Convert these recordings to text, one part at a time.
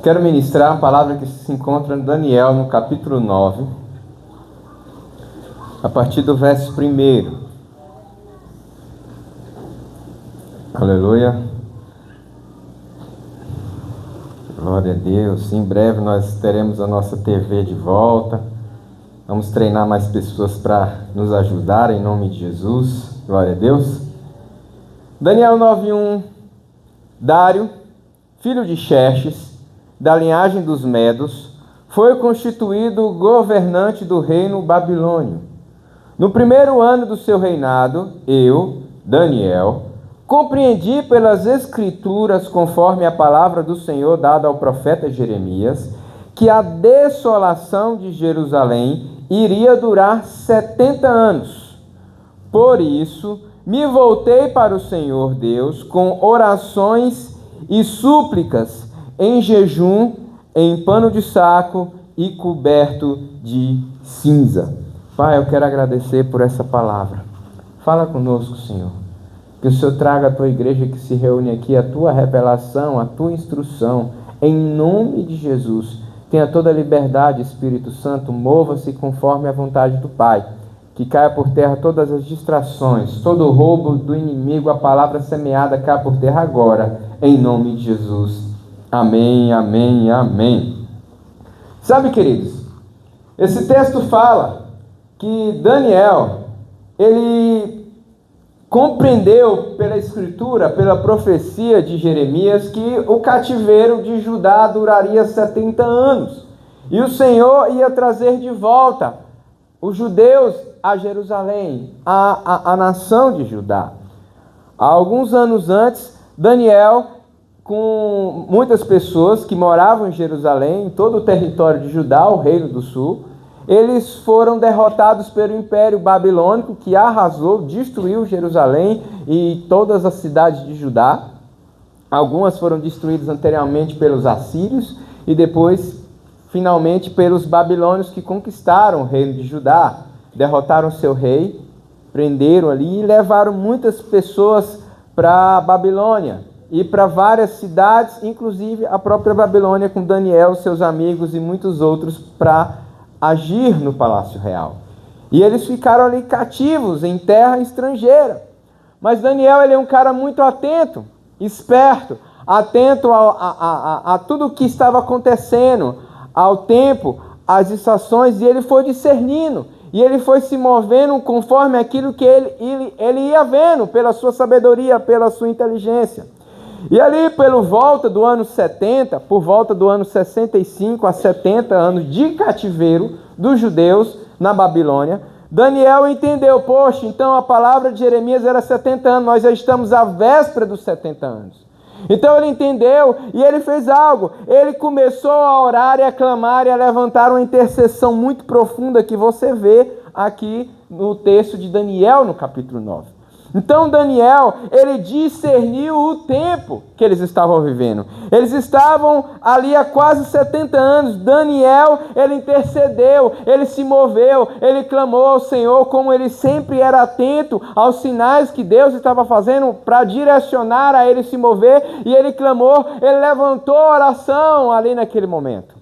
Quero ministrar uma palavra que se encontra em Daniel, no capítulo 9, a partir do verso 1. Aleluia. Glória a Deus. Em breve nós teremos a nossa TV de volta. Vamos treinar mais pessoas para nos ajudar, em nome de Jesus. Glória a Deus. Daniel 9:1. Dário, filho de Xerxes, da linhagem dos Medos, foi constituído governante do reino babilônio. No primeiro ano do seu reinado, eu, Daniel, compreendi pelas Escrituras, conforme a palavra do Senhor dada ao profeta Jeremias, que a desolação de Jerusalém iria durar 70 anos. Por isso, me voltei para o Senhor Deus com orações e súplicas, em jejum, em pano de saco e coberto de cinza. Pai, eu quero agradecer por essa palavra. Fala conosco, Senhor. Que o Senhor traga à tua igreja que se reúne aqui a tua revelação, a tua instrução, em nome de Jesus. Tenha toda a liberdade, Espírito Santo, mova-se conforme a vontade do Pai. Que caia por terra todas as distrações, todo o roubo do inimigo, a palavra semeada caia por terra agora, em nome de Jesus. Amém, amém, amém. Sabe, queridos, esse texto fala que Daniel, ele compreendeu pela escritura, pela profecia de Jeremias, que o cativeiro de Judá duraria 70 anos. E o Senhor ia trazer de volta os judeus a Jerusalém, a nação de Judá. Há alguns anos antes, Daniel, com muitas pessoas que moravam em Jerusalém, em todo o território de Judá, o reino do sul, eles foram derrotados pelo Império Babilônico, que arrasou, destruiu Jerusalém e todas as cidades de Judá. Algumas foram destruídas anteriormente pelos assírios e depois, finalmente, pelos babilônios que conquistaram o reino de Judá. Derrotaram seu rei, prenderam ali e levaram muitas pessoas para a Babilônia e para várias cidades, inclusive a própria Babilônia, com Daniel, seus amigos e muitos outros, para agir no Palácio Real. E eles ficaram ali cativos em terra estrangeira. Mas Daniel, ele é um cara muito atento, esperto, atento a tudo o que estava acontecendo, ao tempo, às estações, e ele foi discernindo, e ele foi se movendo conforme aquilo que ele ia vendo, pela sua sabedoria, pela sua inteligência. E ali, por volta do ano 70, por volta do ano 65 a 70 anos de cativeiro dos judeus na Babilônia, Daniel entendeu, poxa, então a palavra de Jeremias era 70 anos, nós já estamos à véspera dos 70 anos. Então ele entendeu e ele fez algo. Ele começou a orar e a clamar e a levantar uma intercessão muito profunda que você vê aqui no texto de Daniel, no capítulo 9. Então Daniel, ele discerniu o tempo que eles estavam vivendo. Eles estavam ali há quase 70 anos. Daniel, ele intercedeu, ele se moveu, ele clamou ao Senhor, como ele sempre era atento aos sinais que Deus estava fazendo para direcionar a ele se mover. E ele clamou, ele levantou a oração ali naquele momento.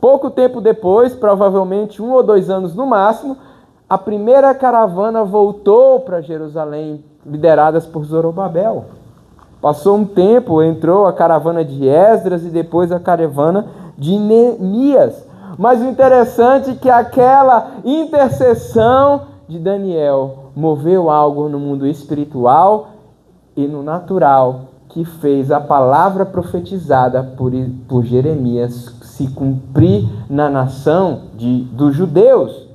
Pouco tempo depois, provavelmente 1 ou 2 anos no máximo, a primeira caravana voltou para Jerusalém, lideradas por Zorobabel. Passou um tempo, entrou a caravana de Esdras e depois a caravana de Neemias. Mas o interessante é que aquela intercessão de Daniel moveu algo no mundo espiritual e no natural, que fez a palavra profetizada por Jeremias se cumprir na nação dos judeus,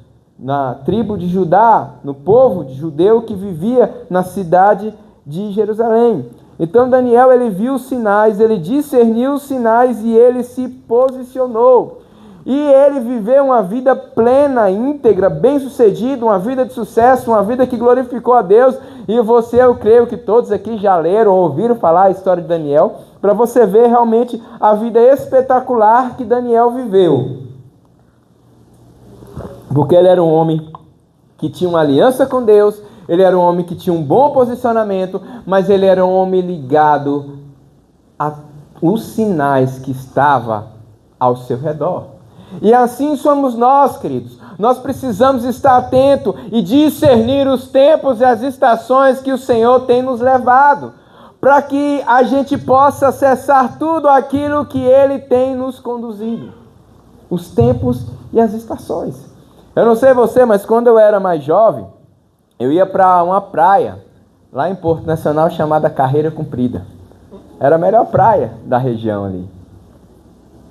na tribo de Judá, no povo de judeu que vivia na cidade de Jerusalém. Então Daniel, ele viu os sinais, ele discerniu os sinais e ele se posicionou. E ele viveu uma vida plena, íntegra, bem-sucedida, uma vida de sucesso, uma vida que glorificou a Deus. E você, eu creio que todos aqui já leram ou ouviram falar a história de Daniel, para você ver realmente a vida espetacular que Daniel viveu. Porque ele era um homem que tinha uma aliança com Deus, ele era um homem que tinha um bom posicionamento, mas ele era um homem ligado a os sinais que estavam ao seu redor. E assim somos nós, queridos. Nós precisamos estar atentos e discernir os tempos e as estações que o Senhor tem nos levado, para que a gente possa acessar tudo aquilo que Ele tem nos conduzido. Os tempos e as estações. Eu não sei você, mas quando eu era mais jovem, eu ia para uma praia, lá em Porto Nacional, chamada Carreira Comprida. Era a melhor praia da região ali.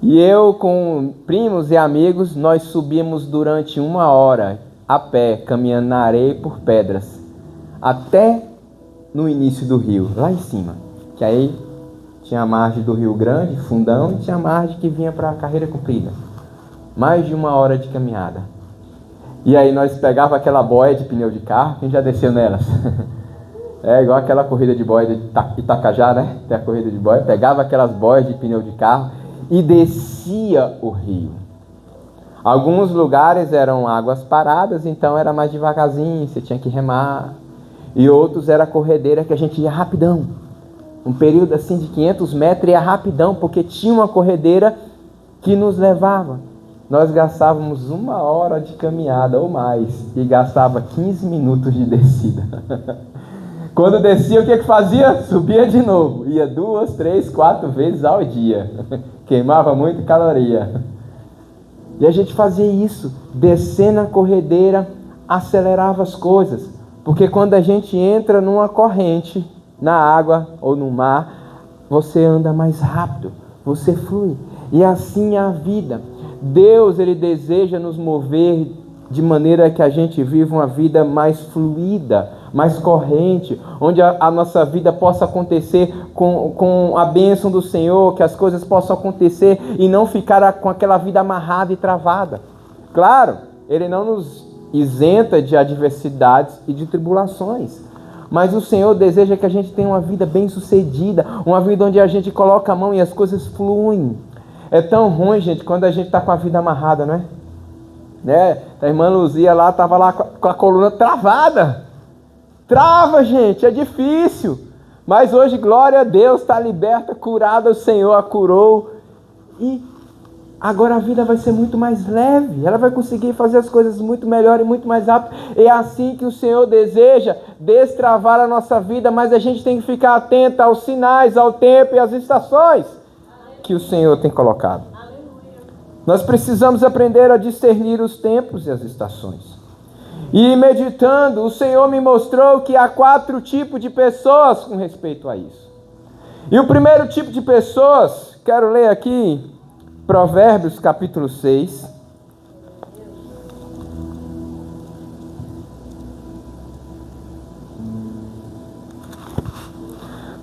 E eu, com primos e amigos, nós subimos durante 1 hora, a pé, caminhando na areia e por pedras, até no início do rio, lá em cima. Que aí tinha a margem do Rio Grande, fundão, e tinha a margem que vinha para a Carreira Comprida. Mais de 1 hora de caminhada. E aí nós pegava aquela boia de pneu de carro, quem já desceu nelas? É igual aquela corrida de boia de Itacajá, né? Tem a corrida de boia. Pegava aquelas boias de pneu de carro e descia o rio. Alguns lugares eram águas paradas, então era mais devagarzinho, você tinha que remar. E outros era corredeira que a gente ia rapidão. Um período assim de 500 metros ia rapidão, porque tinha uma corredeira que nos levava. Nós gastávamos 1 hora de caminhada ou mais e gastava 15 minutos de descida. Quando descia, o que fazia? Subia de novo. Ia 2, 3, 4 vezes ao dia. Queimava muito caloria. E a gente fazia isso, descendo a corredeira, acelerava as coisas. Porque quando a gente entra numa corrente, na água ou no mar, você anda mais rápido, você flui. E assim é a vida. Deus, Ele deseja nos mover de maneira que a gente viva uma vida mais fluida, mais corrente, onde a nossa vida possa acontecer com a bênção do Senhor, que as coisas possam acontecer e não ficar com aquela vida amarrada e travada. Claro, Ele não nos isenta de adversidades e de tribulações, mas o Senhor deseja que a gente tenha uma vida bem sucedida, uma vida onde a gente coloca a mão e as coisas fluem. É tão ruim, gente, quando a gente está com a vida amarrada, não é? Né? A irmã Luzia lá estava lá com a coluna travada. Trava, gente, é difícil. Mas hoje, glória a Deus, está liberta, curada, o Senhor a curou. E agora a vida vai ser muito mais leve. Ela vai conseguir fazer as coisas muito melhor e muito mais rápido. É assim que o Senhor deseja destravar a nossa vida. Mas a gente tem que ficar atento aos sinais, ao tempo e às estações que o Senhor tem colocado. Nós precisamos aprender a discernir os tempos e as estações. E meditando, o Senhor me mostrou que há 4 tipos de pessoas com respeito a isso. E o primeiro tipo de pessoas, quero ler aqui, Provérbios capítulo 6.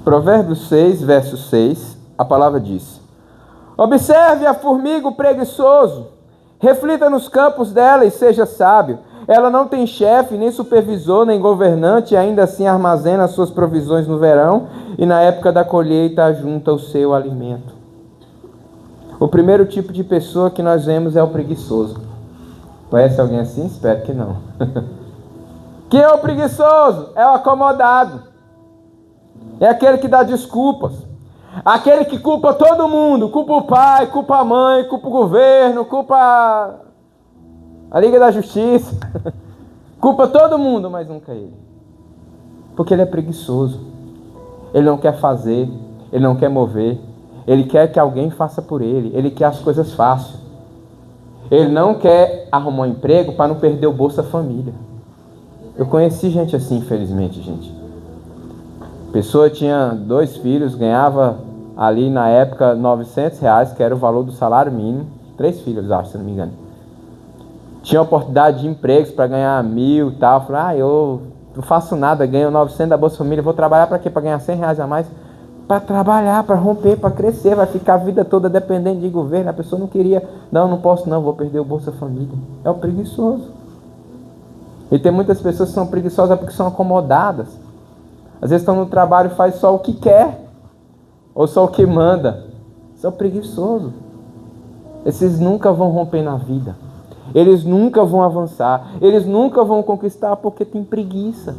Provérbios 6, verso 6, a palavra diz: observe a formiga preguiçoso, reflita nos campos dela e seja sábio. Ela não tem chefe, nem supervisor, nem governante, e ainda assim armazena as suas provisões no verão, e na época da colheita ajunta o seu alimento. O primeiro tipo de pessoa que nós vemos é o preguiçoso. Conhece alguém assim? Espero que não. Quem é o preguiçoso? É o acomodado. É aquele que dá desculpas. Aquele que culpa todo mundo. Culpa o pai, culpa a mãe, culpa o governo, culpa a Liga da Justiça. Culpa todo mundo, mas nunca ele. Porque ele é preguiçoso. Ele não quer fazer. Ele não quer mover. Ele quer que alguém faça por ele. Ele quer as coisas fáceis. Ele não quer arrumar um emprego para não perder o Bolsa Família. Eu conheci gente assim, infelizmente, gente. A pessoa tinha 2 filhos, ganhava ali na época R$900, que era o valor do salário mínimo. 3 filhos, acho, se não me engano. Tinha oportunidade de empregos para ganhar 1.000 e tal. Falei, eu não faço nada, ganho 900 da Bolsa Família, vou trabalhar para quê? Para ganhar R$100 a mais? Para trabalhar, para romper, para crescer, vai ficar a vida toda dependendo de governo. A pessoa não queria, não posso não, vou perder o Bolsa Família. É o preguiçoso. E tem muitas pessoas que são preguiçosas porque são acomodadas. Às vezes estão no trabalho e faz só o que quer, ou só o que manda. São preguiçosos. Esses nunca vão romper na vida. Eles nunca vão avançar. Eles nunca vão conquistar porque tem preguiça.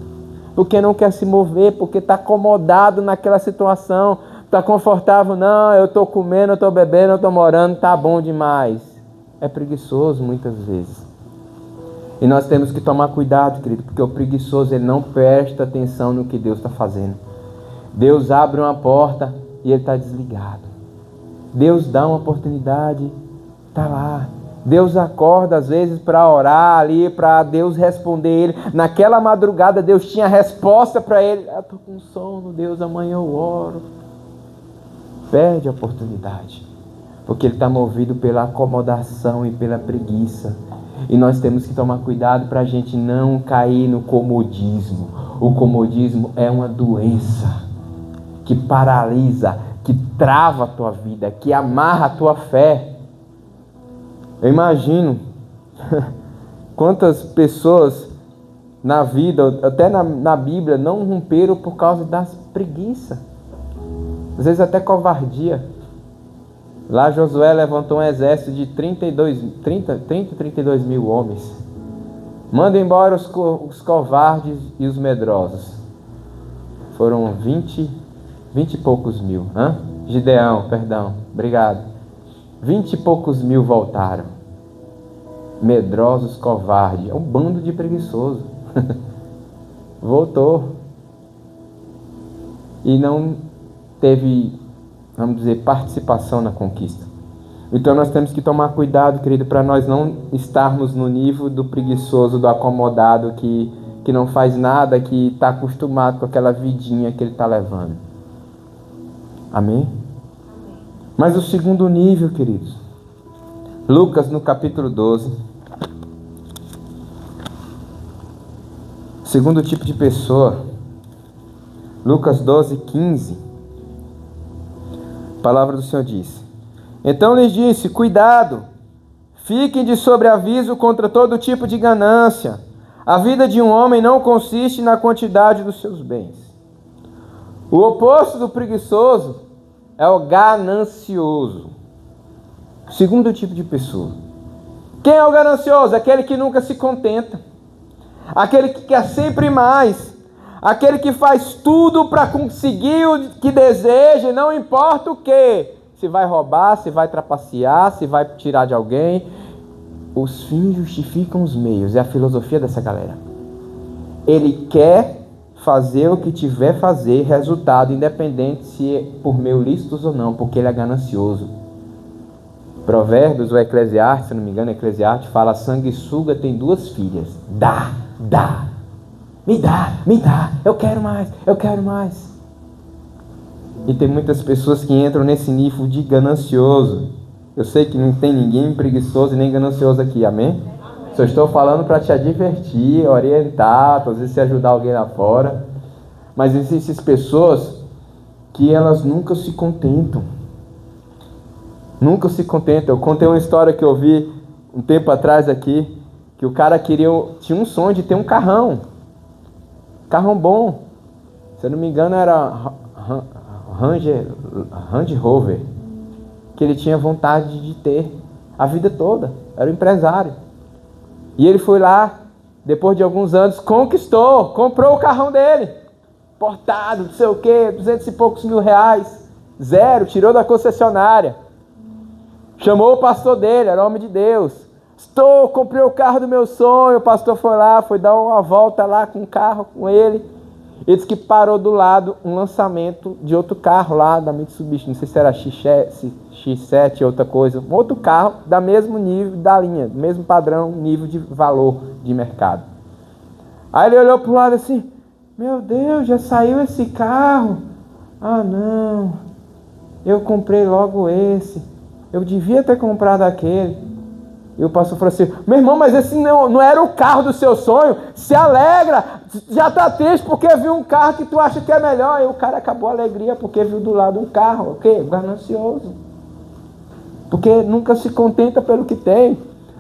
Porque não quer se mover, porque está acomodado naquela situação. Está confortável? Não, eu estou comendo, eu estou bebendo, eu estou morando, está bom demais. É preguiçoso muitas vezes. E nós temos que tomar cuidado, querido, porque o preguiçoso ele não presta atenção no que Deus está fazendo. Deus abre uma porta e ele está desligado. Deus dá uma oportunidade, está lá. Deus acorda às vezes para orar ali, para Deus responder ele. Naquela madrugada Deus tinha resposta para ele. Eu estou com sono, Deus, amanhã eu oro. Perde a oportunidade, porque ele está movido pela acomodação e pela preguiça. E nós temos que tomar cuidado para a gente não cair no comodismo. O comodismo é uma doença que paralisa, que trava a tua vida, que amarra a tua fé. Eu imagino quantas pessoas na vida, até na Bíblia, não romperam por causa da preguiça. Às vezes até covardia. Lá Josué levantou um exército de 32 mil homens. Manda embora os covardes e os medrosos. Foram 20 e poucos mil. Gideão, perdão, obrigado. 20 e poucos mil voltaram. Medrosos, covardes. É um bando de preguiçoso. Voltou. E não teve, vamos dizer, participação na conquista. Então nós temos que tomar cuidado, querido, para nós não estarmos no nível do preguiçoso, do acomodado, que não faz nada, que está acostumado com aquela vidinha que ele está levando. Amém? Mas o segundo nível, queridos, Lucas no capítulo 12, segundo tipo de pessoa, Lucas 12, 15, a palavra do Senhor diz: então lhes disse, cuidado, fiquem de sobreaviso contra todo tipo de ganância. A vida de um homem não consiste na quantidade dos seus bens. O oposto do preguiçoso é o ganancioso. Segundo tipo de pessoa. Quem é o ganancioso? Aquele que nunca se contenta. Aquele que quer sempre mais. Aquele que faz tudo para conseguir o que deseja, não importa o que. Se vai roubar, se vai trapacear, se vai tirar de alguém. Os fins justificam os meios. É a filosofia dessa galera. Ele quer fazer o que tiver fazer, resultado, independente se é por meio lícitos ou não, porque ele é ganancioso. Provérbios, ou Eclesiastes, se não me engano, Eclesiastes fala: sanguessuga tem 2 filhas. Dá. Me dá, eu quero mais. E tem muitas pessoas que entram nesse nível de ganancioso. Eu sei que não tem ninguém preguiçoso e nem ganancioso aqui, amém? Só estou falando para te advertir, orientar, às vezes se ajudar alguém lá fora. Mas existem pessoas que elas nunca se contentam. Eu contei uma história que eu vi um tempo atrás aqui, que o cara tinha um sonho de ter um carrão bom. Se eu não me engano era Range Rover, que ele tinha vontade de ter a vida toda. Era um empresário. E ele foi lá, depois de alguns anos, comprou o carrão dele, portado, não sei o que, 200 e poucos mil reais, zero, tirou da concessionária, chamou o pastor dele, era homem de Deus. Comprei o carro do meu sonho. O pastor foi lá, foi dar uma volta lá com o carro com ele. Ele disse que parou do lado um lançamento de outro carro lá da Mitsubishi, não sei se era X7, outra coisa, um outro carro da mesmo nível da linha, mesmo padrão, nível de valor de mercado. Aí ele olhou para o lado assim: meu Deus, já saiu esse carro? Ah não, eu comprei logo esse, eu devia ter comprado aquele. E o pastor falou assim: meu irmão, mas esse não era o carro do seu sonho. Se alegra, já está triste porque viu um carro que tu acha que é melhor. E o cara acabou a alegria porque viu do lado um carro. O quê? Ganancioso. Porque nunca se contenta pelo que tem.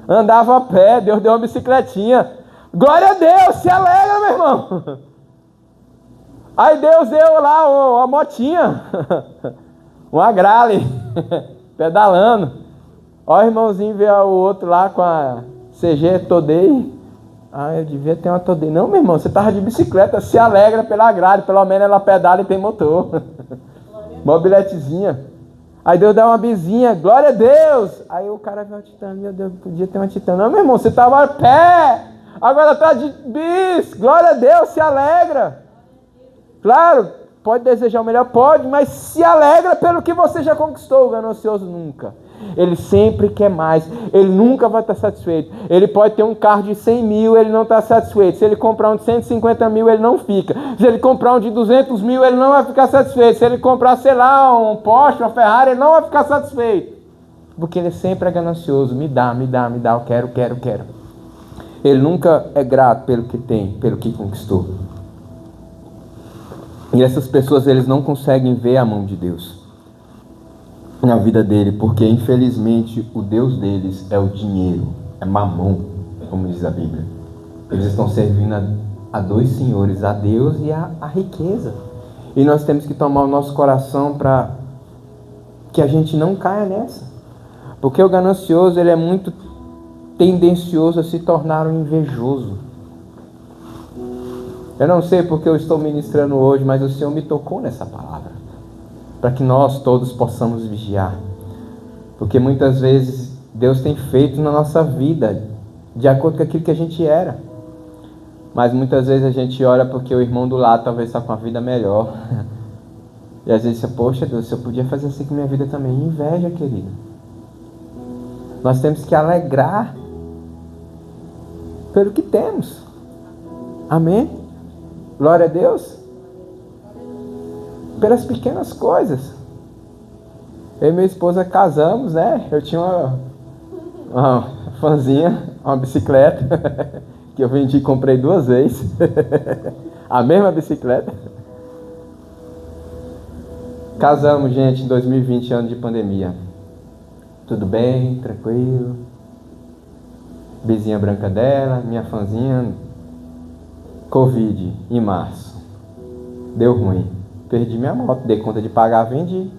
Andava a pé, Deus deu uma bicicletinha. Glória a Deus, se alegra, meu irmão. Aí Deus deu lá uma motinha, uma Grale, pedalando. Ó, o irmãozinho vê o outro lá com a CG Todei. Ah, eu devia ter uma Todei. Não, meu irmão, você estava de bicicleta, se alegra pela grade, pelo menos ela pedala e tem motor. Mobiletezinha. Aí Deus dá uma bizinha, glória a Deus. Aí o cara vê uma titã, meu Deus, podia ter uma titã. Não, meu irmão, você estava a pé, agora está de bis, glória a Deus, se alegra. Claro, pode desejar o melhor, pode, mas se alegra pelo que você já conquistou. O ganancioso nunca. Ele sempre quer mais, ele nunca vai estar satisfeito. Ele pode ter um carro de 100 mil, ele não está satisfeito. Se ele comprar um de 150 mil, ele não fica. Se ele comprar um de 200 mil, ele não vai ficar satisfeito. Se ele comprar, sei lá, um Porsche, uma Ferrari, ele não vai ficar satisfeito. Porque ele sempre é ganancioso, me dá, eu quero. Ele nunca é grato pelo que tem, pelo que conquistou. E essas pessoas, eles não conseguem ver a mão de Deus na vida dele, porque infelizmente o Deus deles é o dinheiro, é mamão, como diz a Bíblia. Eles estão servindo a dois senhores, a Deus e a riqueza. E nós temos que tomar o nosso coração para que a gente não caia nessa. Porque o ganancioso, ele é muito tendencioso a se tornar um invejoso. Eu não sei porque eu estou ministrando hoje, mas o Senhor me tocou nessa palavra, para que nós todos possamos vigiar. Porque muitas vezes Deus tem feito na nossa vida de acordo com aquilo que a gente era. Mas muitas vezes a gente olha porque o irmão do lado talvez está com a vida melhor. E às vezes, poxa Deus, se eu podia fazer assim com minha vida também. Inveja, querido. Nós temos que alegrar pelo que temos. Amém? Glória a Deus. Pelas pequenas coisas. Eu e minha esposa casamos, né? Eu tinha uma fanzinha, uma bicicleta, que eu vendi e comprei 2 vezes. A mesma bicicleta. Casamos, gente, em 2020, ano de pandemia. Tudo bem, tranquilo. Bezinha branca dela, minha fanzinha. Covid, em março. Deu ruim. Perdi minha moto, dei conta de pagar, vendi.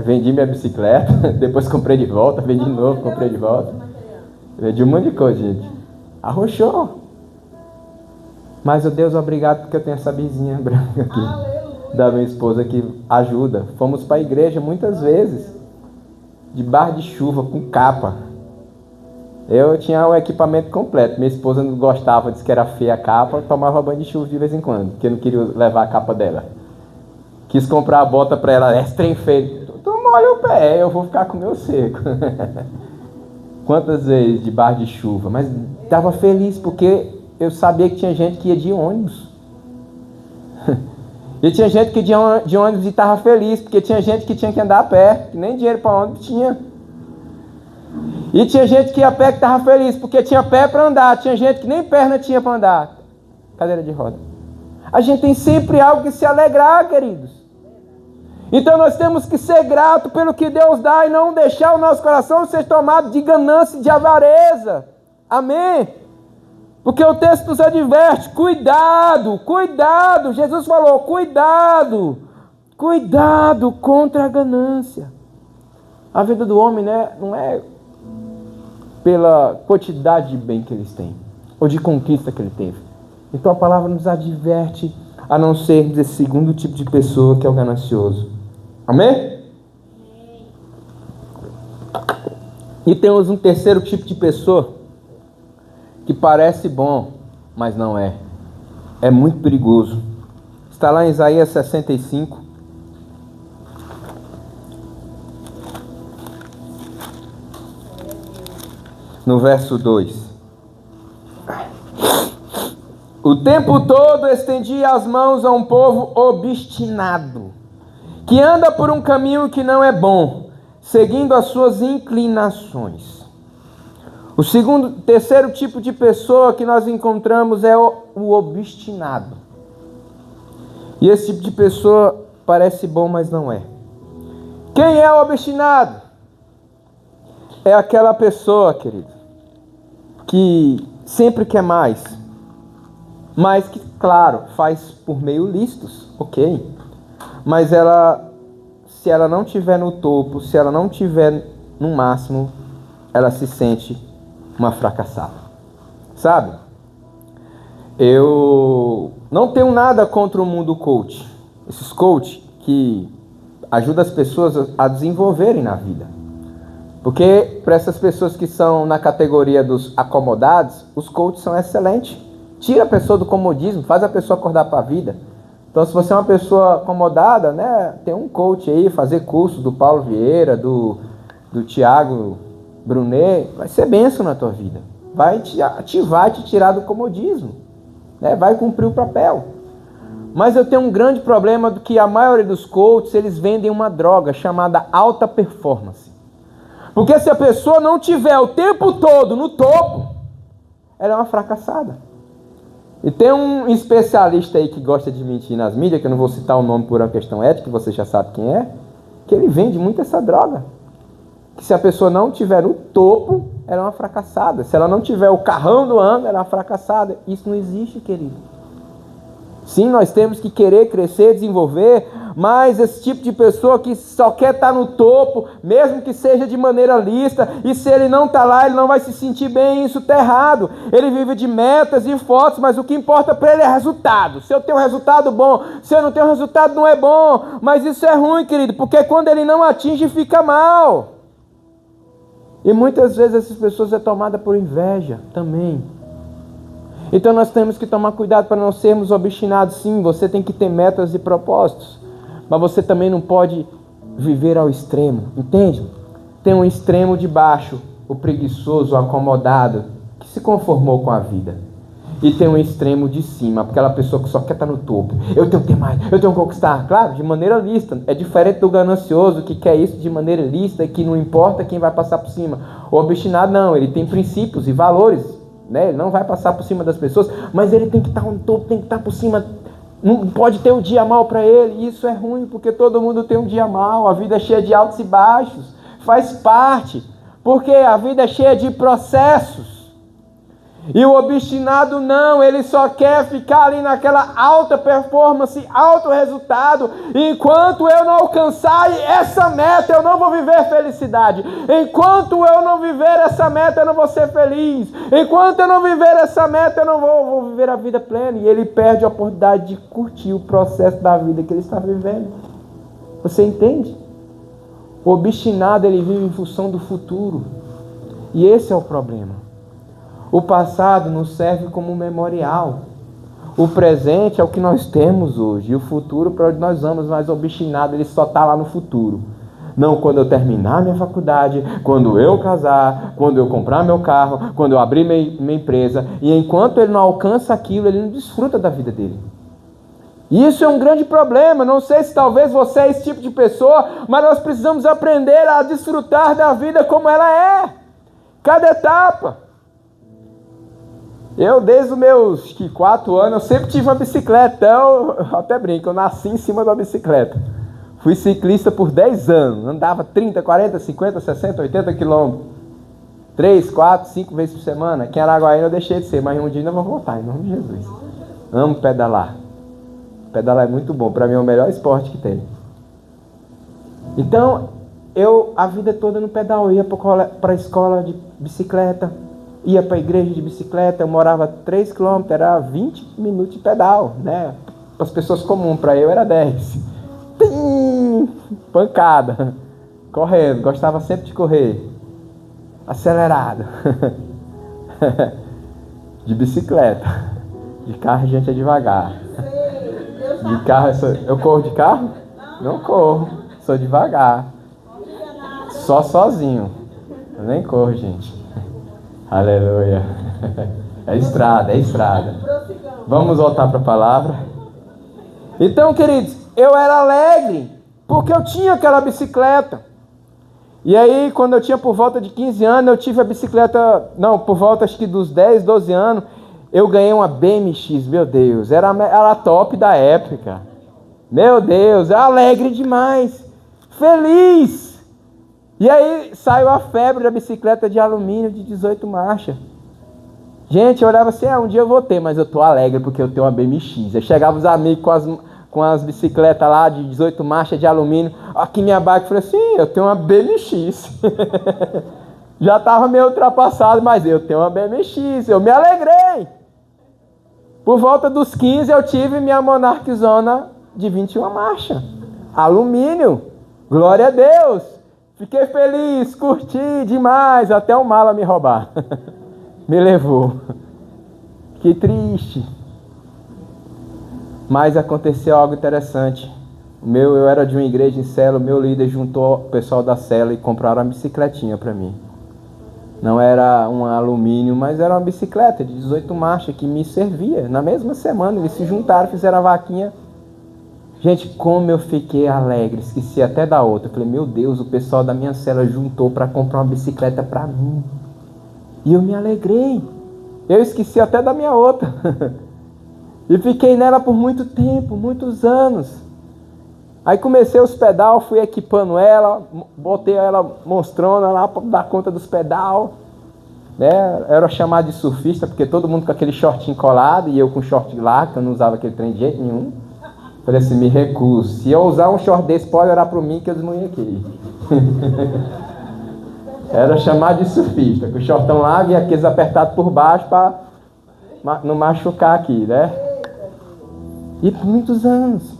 Vendi minha bicicleta, depois comprei de volta, vendi de novo, comprei de volta. Vendi um monte de coisa, gente. Arrochou. Mas, Deus, obrigado porque eu tenho essa bezinha branca aqui, da minha esposa, que ajuda. Fomos para a igreja muitas vezes, debaixo de chuva, com capa. Eu tinha o equipamento completo. Minha esposa não gostava, disse que era feia a capa, tomava banho de chuva de vez em quando, porque eu não queria levar a capa dela. Quis comprar a bota para ela, trem feio. Tu molha o pé, eu vou ficar com o meu seco. Quantas vezes debaixo de chuva, mas estava feliz porque eu sabia que tinha gente que ia de ônibus. E tinha gente que ia de ônibus e estava feliz, porque tinha gente que tinha que andar a pé, que nem dinheiro para ônibus tinha. E tinha gente que ia a pé que estava feliz, porque tinha pé para andar. Tinha gente que nem perna tinha para andar. Cadeira de roda. A gente tem sempre algo que se alegrar, queridos. Então nós temos que ser gratos pelo que Deus dá e não deixar o nosso coração ser tomado de ganância e de avareza. Amém? Porque o texto nos adverte, cuidado, cuidado. Jesus falou, cuidado, cuidado contra a ganância. A vida do homem, né, não é pela quantidade de bem que eles têm, ou de conquista que ele teve. Então a palavra nos adverte a não sermos esse segundo tipo de pessoa que é o ganancioso. Amém? E temos um terceiro tipo de pessoa que parece bom, mas não é. É muito perigoso. Está lá em Isaías 65. No verso 2. O tempo todo estendia as mãos a um povo obstinado, que anda por um caminho que não é bom, seguindo as suas inclinações. Terceiro tipo de pessoa que nós encontramos é o obstinado. E esse tipo de pessoa parece bom, mas não é. Quem é o obstinado? É aquela pessoa, querido, que sempre quer mais, mas que, claro, faz por meio lícitos, ok? Mas se ela não estiver no topo, se ela não estiver no máximo, ela se sente uma fracassada, sabe? Eu não tenho nada contra o mundo coach, Esses coach que ajudam as pessoas a desenvolverem na vida. Porque para essas pessoas que são na categoria dos acomodados, os coaches são excelentes. Tira a pessoa do comodismo, faz a pessoa acordar para a vida. Então, se você é uma pessoa acomodada, né, tem um coach aí, fazer curso do Paulo Vieira, do Tiago Brunet, vai ser bênção na tua vida. Vai te ativar, te tirar do comodismo, né, vai cumprir o papel. Mas eu tenho um grande problema do que a maioria dos coaches, eles vendem uma droga chamada alta performance. Porque se a pessoa não tiver o tempo todo no topo, ela é uma fracassada. E tem um especialista aí que gosta de mentir nas mídias, que eu não vou citar o nome por uma questão ética, que você já sabe quem é, que ele vende muito essa droga. Que se a pessoa não tiver no topo, ela é uma fracassada. Se ela não tiver o carrão do ano, ela é uma fracassada. Isso não existe, querido. Sim, nós temos que querer crescer, desenvolver, mas esse tipo de pessoa que só quer estar no topo, mesmo que seja de maneira lícita, e se ele não está lá, ele não vai se sentir bem, isso está errado. Ele vive de metas e fotos, mas o que importa para ele é resultado. Se eu tenho um resultado bom, se eu não tenho resultado não é bom, mas isso é ruim, querido, porque quando ele não atinge, fica mal. E muitas vezes essas pessoas são tomadas por inveja também. Então nós temos que tomar cuidado para não sermos obstinados. Sim, você tem que ter metas e propósitos, mas você também não pode viver ao extremo, entende? Tem um extremo de baixo, o preguiçoso, o acomodado, que se conformou com a vida. E tem um extremo de cima, aquela pessoa que só quer estar no topo. Eu tenho que ter mais, eu tenho que conquistar. Claro, de maneira lícita. É diferente do ganancioso que quer isso de maneira lícita e que não importa quem vai passar por cima. O obstinado não, ele tem princípios e valores, né? Ele não vai passar por cima das pessoas, mas ele tem que estar no topo, tem que estar por cima. Não pode ter um dia mal para ele. Isso é ruim, porque todo mundo tem um dia mal. A vida é cheia de altos e baixos, faz parte, porque a vida é cheia de processos. E o obstinado não, ele só quer ficar ali naquela alta performance, alto resultado. Enquanto eu não alcançar essa meta, eu não vou viver felicidade. Enquanto eu não viver essa meta, eu não vou ser feliz. Enquanto eu não viver essa meta, eu não vou viver a vida plena. E ele perde a oportunidade de curtir o processo da vida que ele está vivendo. Você entende? O obstinado, ele vive em função do futuro. E esse é o problema. O passado nos serve como memorial. O presente é o que nós temos hoje. E o futuro para onde nós vamos, mas o obstinado ele só está lá no futuro. Não quando eu terminar minha faculdade, quando eu casar, quando eu comprar meu carro, quando eu abrir minha empresa. E enquanto ele não alcança aquilo, ele não desfruta da vida dele. E isso é um grande problema. Não sei se talvez você é esse tipo de pessoa, mas nós precisamos aprender a desfrutar da vida como ela é. Cada etapa. Eu, desde os meus 4 anos, eu sempre tive uma bicicleta. Então, eu até brinco, eu nasci em cima de uma bicicleta. Fui ciclista por 10 anos. Andava 30, 40, 50, 60, 80 quilômetros. 3, 4, 5 vezes por semana. Aqui em Araguaína eu deixei de ser, mas um dia ainda vou voltar, em nome de Jesus. Amo pedalar. Pedalar é muito bom. Para mim é o melhor esporte que tem. Então, a vida toda no pedal. Eu ia para a escola de bicicleta. Ia para a igreja de bicicleta, eu morava 3 km, era 20 minutos de pedal, né? Para as pessoas comuns, para eu era 10. Tim! Pancada. Correndo, gostava sempre de correr. Acelerado. De bicicleta. De carro a gente é devagar. De carro, eu corro de carro? Não corro, sou devagar. Só sozinho. Eu nem corro, gente. Aleluia. É estrada, é estrada. Vamos voltar para a palavra. Então, queridos, eu era alegre porque eu tinha aquela bicicleta. E aí, quando eu tinha por volta de 15 anos, eu tive a bicicleta, por volta acho que dos 10, 12 anos, eu ganhei uma BMX, meu Deus, era a top da época. Meu Deus, eu alegre demais, feliz. E aí saiu a febre da bicicleta de alumínio de 18 marchas. Gente, eu olhava assim, um dia eu vou ter, mas eu tô alegre porque eu tenho uma BMX. Aí chegava os amigos com as bicicletas lá de 18 marchas de alumínio. Aqui minha bike, eu falei assim, eu tenho uma BMX. Já estava meio ultrapassado, mas eu tenho uma BMX, eu me alegrei. Por volta dos 15 eu tive minha Monarchzona de 21 marchas. Alumínio. Glória a Deus. Fiquei feliz, curti demais, até o mala me roubar. Me levou. Que triste. Mas aconteceu algo interessante. Eu era de uma igreja em célula, meu líder juntou o pessoal da célula e compraram uma bicicletinha para mim. Não era um alumínio, mas era uma bicicleta de 18 marchas que me servia. Na mesma semana eles se juntaram, fizeram a vaquinha. Gente, como eu fiquei alegre, esqueci até da outra. Eu falei, meu Deus, o pessoal da minha célula juntou para comprar uma bicicleta para mim. E eu me alegrei. Eu esqueci até da minha outra. E fiquei nela por muito tempo, muitos anos. Aí comecei os pedal, fui equipando ela, botei ela monstrona lá para dar conta dos pedal. Né? Era chamado de surfista, porque todo mundo com aquele shortinho colado e eu com short lá, que eu não usava aquele trem de jeito nenhum. Falei assim, me recuso. Se eu usar um short desse, pode olhar para mim que eu desmunhequei. Era chamado de surfista, com o shortão largo e aqueles apertados por baixo para não machucar aqui, né? E por muitos anos.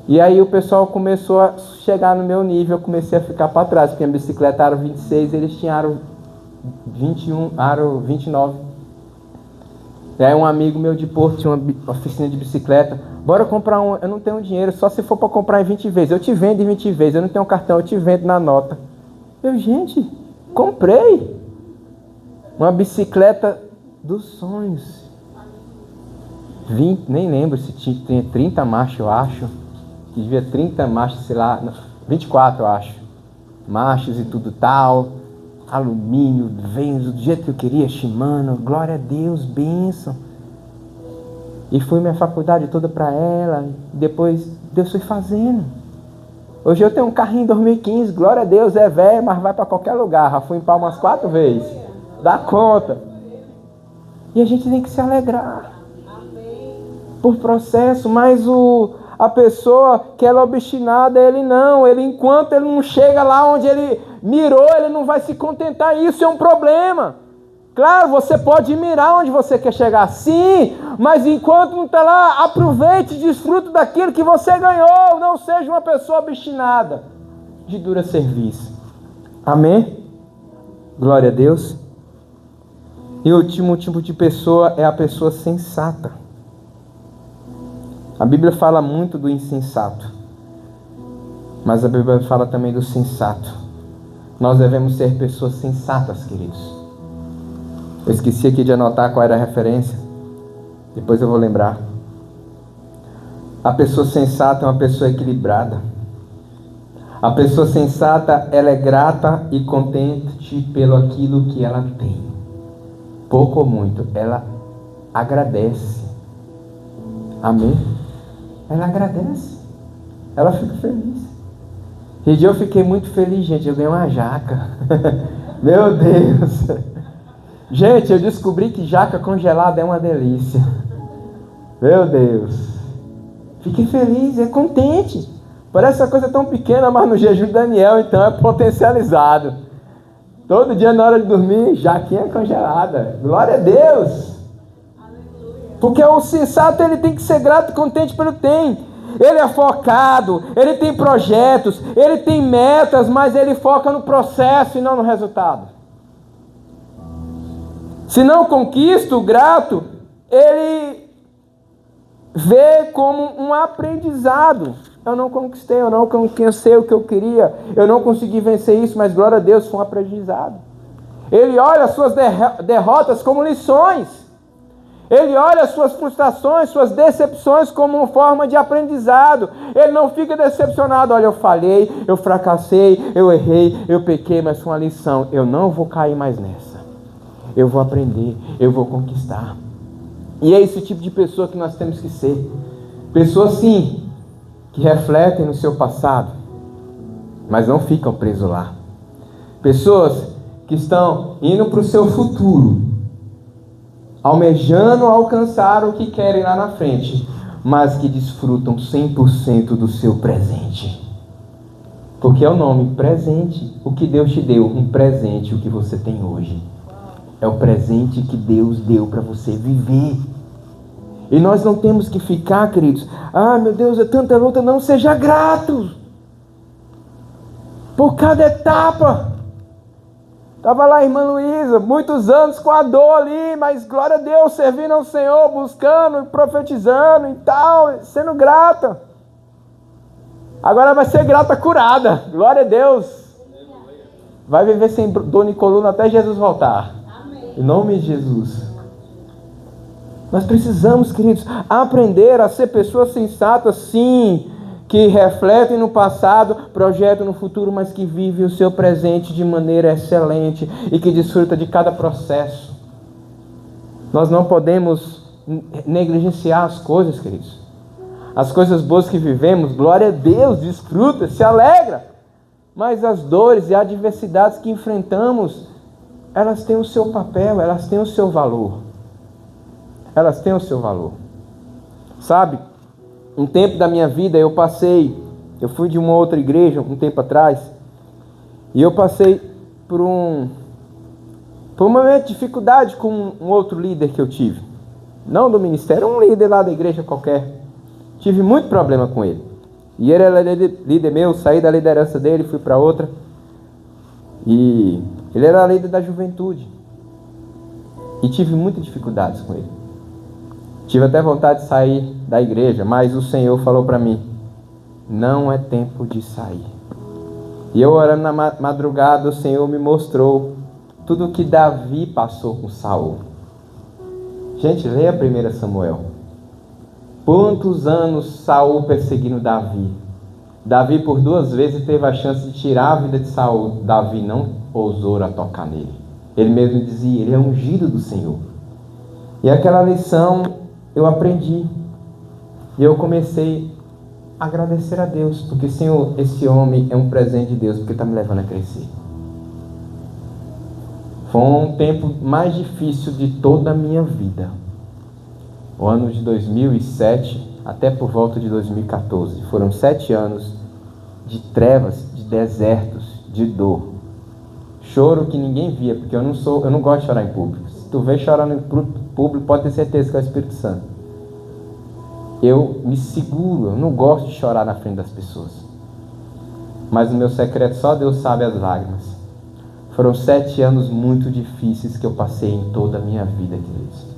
E aí o pessoal começou a chegar no meu nível, eu comecei a ficar para trás, porque a bicicleta aro 26, eles tinham aro 21, aro 29. E aí um amigo meu de Porto tinha uma oficina de bicicleta, bora comprar um, eu não tenho dinheiro, só se for para comprar em 20 vezes, eu te vendo em 20 vezes, eu não tenho cartão, eu te vendo na nota. Eu, gente, comprei uma bicicleta dos sonhos. 20, nem lembro se tinha 30 marchas, eu acho. Que devia 30 marchas, sei lá, 24 eu acho. Marchas e tudo tal. Alumínio, Venzo, do jeito que eu queria, Shimano. Glória a Deus, bênção. E fui minha faculdade toda para ela. Depois Deus foi fazendo. Hoje eu tenho um carrinho em 2015, glória a Deus, é velho, mas vai para qualquer lugar. Já fui em Palmas 4 vezes. Dá conta. E a gente tem que se alegrar. Por processo, mas a pessoa que ela é obstinada, ele enquanto ele não chega lá onde ele mirou, ele não vai se contentar. Isso é um problema. Claro, você pode mirar onde você quer chegar, sim, mas enquanto não está lá, aproveite e desfrute daquilo que você ganhou. Não seja uma pessoa obstinada, de dura serviço. Amém? Glória a Deus. E o último tipo de pessoa é a pessoa sensata. A Bíblia fala muito do insensato, mas a Bíblia fala também do sensato. Nós devemos ser pessoas sensatas, queridos. Eu esqueci aqui de anotar qual era a referência. Depois eu vou lembrar. A pessoa sensata é uma pessoa equilibrada. A pessoa sensata, ela é grata e contente pelo aquilo que ela tem. Pouco ou muito, ela agradece. Amém? Ela agradece. Ela fica feliz. E eu fiquei muito feliz, gente. Eu ganhei uma jaca. Meu Deus. Gente, eu descobri que jaca congelada é uma delícia. Meu Deus. Fiquei feliz, é contente. Parece uma coisa tão pequena, mas no jejum de Daniel, então, é potencializado. Todo dia na hora de dormir, jaquinha congelada. Glória a Deus. Porque o sensato, ele tem que ser grato e contente pelo que tem. Ele é focado, ele tem projetos, ele tem metas, mas ele foca no processo e não no resultado. Se não conquista o grato, ele vê como um aprendizado. Eu não conquistei, eu não alcancei o que eu queria, eu não consegui vencer isso, mas glória a Deus, foi um aprendizado. Ele olha as suas derrotas como lições. Ele olha as suas frustrações, suas decepções como uma forma de aprendizado. Ele não fica decepcionado. Olha, eu falhei, eu fracassei, eu errei, eu pequei, mas foi uma lição. Eu não vou cair mais nessa. Eu vou aprender, eu vou conquistar. E é esse tipo de pessoa que nós temos que ser. Pessoas, sim, que refletem no seu passado, mas não ficam presos lá. Pessoas que estão indo para o seu futuro, almejando alcançar o que querem lá na frente, mas que desfrutam 100% do seu presente. Porque é o nome, presente. O que Deus te deu, um presente, o que você tem hoje. É o presente que Deus deu para você viver. E nós não temos que ficar, queridos, meu Deus, é tanta luta. Não, seja grato por cada etapa. Estava lá a irmã Luísa, muitos anos com a dor ali, mas glória a Deus, servindo ao Senhor, buscando, profetizando e tal, sendo grata. Agora vai ser grata curada, glória a Deus. Vai viver sem dor em coluna até Jesus voltar. Amém. Em nome de Jesus. Nós precisamos, queridos, aprender a ser pessoas sensatas, sim, que refletem no passado, projetam no futuro, mas que vivem o seu presente de maneira excelente e que desfruta de cada processo. Nós não podemos negligenciar as coisas, queridos. As coisas boas que vivemos, glória a Deus, desfruta, se alegra. Mas as dores e adversidades que enfrentamos, elas têm o seu papel, elas têm o seu valor. Elas têm o seu valor. Sabe? Um tempo da minha vida eu fui de uma outra igreja um tempo atrás, e eu passei por um momento de dificuldade com um outro líder que eu tive. Não do ministério, um líder lá da igreja qualquer. Tive muito problema com ele. E ele era líder meu, saí da liderança dele, fui para outra. E ele era líder da juventude. E tive muitas dificuldades com ele. Tive até vontade de sair da igreja, mas o Senhor falou para mim: não é tempo de sair. E eu orando na madrugada, o Senhor me mostrou tudo o que Davi passou com Saul. Gente, leia 1 Samuel. Quantos anos Saul perseguindo Davi? Davi por 2 vezes teve a chance de tirar a vida de Saul. Davi não ousou a tocar nele. Ele mesmo dizia: ele é ungido do Senhor. E aquela lição eu aprendi. E eu comecei a agradecer a Deus, porque, Senhor, esse homem é um presente de Deus, porque está me levando a crescer. Foi um tempo mais difícil de toda a minha vida. O ano de 2007 até por volta de 2014. Foram 7 anos de trevas, de desertos, de dor. Choro que ninguém via, porque eu não gosto de chorar em público. Se tu vê chorando em público, pode ter certeza que é o Espírito Santo. Eu me seguro, eu não gosto de chorar na frente das pessoas. Mas o meu secreto, só Deus sabe as lágrimas. Foram 7 anos muito difíceis que eu passei em toda a minha vida, queridos.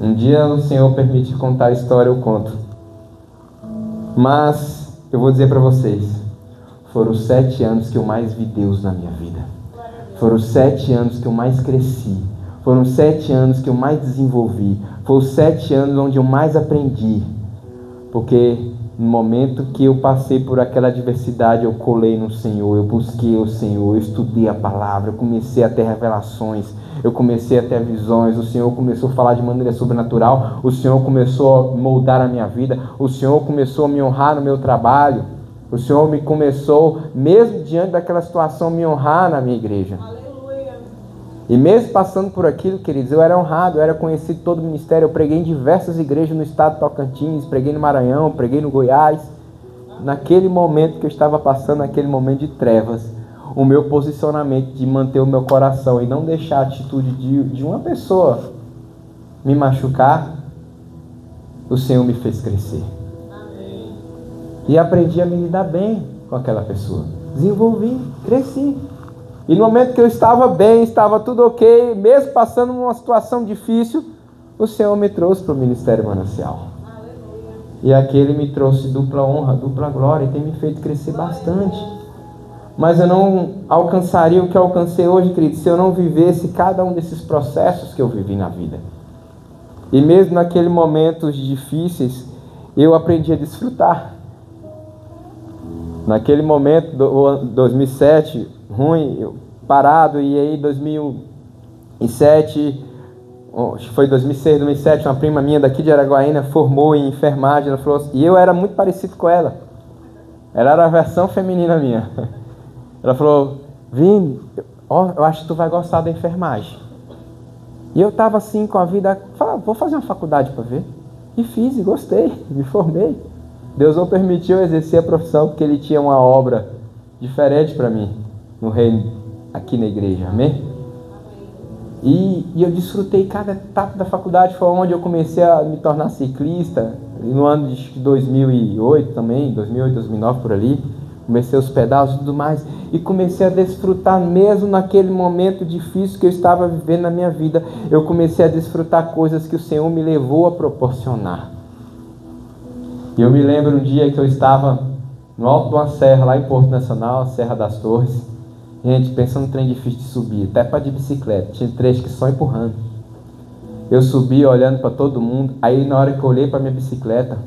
Um dia o Senhor permite contar a história, eu conto. Mas eu vou dizer para vocês, foram 7 anos que eu mais vi Deus na minha vida. Foram 7 anos que eu mais cresci. Foram 7 anos que eu mais desenvolvi. Foram 7 anos onde eu mais aprendi. Porque no momento que eu passei por aquela adversidade, eu colei no Senhor, eu busquei o Senhor, eu estudei a palavra, eu comecei a ter revelações, eu comecei a ter visões, o Senhor começou a falar de maneira sobrenatural, o Senhor começou a moldar a minha vida, o Senhor começou a me honrar no meu trabalho, o Senhor me começou, mesmo diante daquela situação, me honrar na minha igreja. E mesmo passando por aquilo, queridos, eu era honrado, eu era conhecido todo o ministério, eu preguei em diversas igrejas no estado de Tocantins, preguei no Maranhão, preguei no Goiás. Naquele momento que eu estava passando, naquele momento de trevas, o meu posicionamento de manter o meu coração e não deixar a atitude de uma pessoa me machucar, o Senhor me fez crescer. Amém. E aprendi a me lidar bem com aquela pessoa. Desenvolvi, cresci. E no momento que eu estava bem, estava tudo ok, mesmo passando uma situação difícil, o Senhor me trouxe para o Ministério Manancial. Aleluia. E aqui Ele me trouxe dupla honra, dupla glória, e tem me feito crescer bastante. Mas eu não alcançaria o que eu alcancei hoje, querido, se eu não vivesse cada um desses processos que eu vivi na vida. E mesmo naqueles momentos difíceis, eu aprendi a desfrutar. Naquele momento, 2007, ruim, eu parado, e aí 2007, acho que foi 2006, 2007, uma prima minha daqui de Araguaína formou em enfermagem, ela falou assim, e eu era muito parecido com ela. Ela era a versão feminina minha. Ela falou: Vini, eu acho que tu vai gostar da enfermagem. E eu estava assim com a vida, falei, vou fazer uma faculdade para ver. E fiz, e gostei, me formei. Deus não permitiu eu exercer a profissão porque Ele tinha uma obra diferente para mim no reino, aqui na igreja, amém? E eu desfrutei cada etapa da faculdade. Foi onde eu comecei a me tornar ciclista, no ano de 2008 também, 2008, 2009 por ali. Comecei os pedais e tudo mais, e comecei a desfrutar mesmo naquele momento difícil que eu estava vivendo na minha vida. Eu comecei a desfrutar coisas que o Senhor me levou a proporcionar. E eu me lembro um dia que eu estava no alto de uma serra, lá em Porto Nacional, a Serra das Torres. Gente, pensando no trem difícil de subir, até para de bicicleta, tinha trecho que só empurrando. Eu subi olhando para todo mundo, aí na hora que eu olhei para minha bicicleta,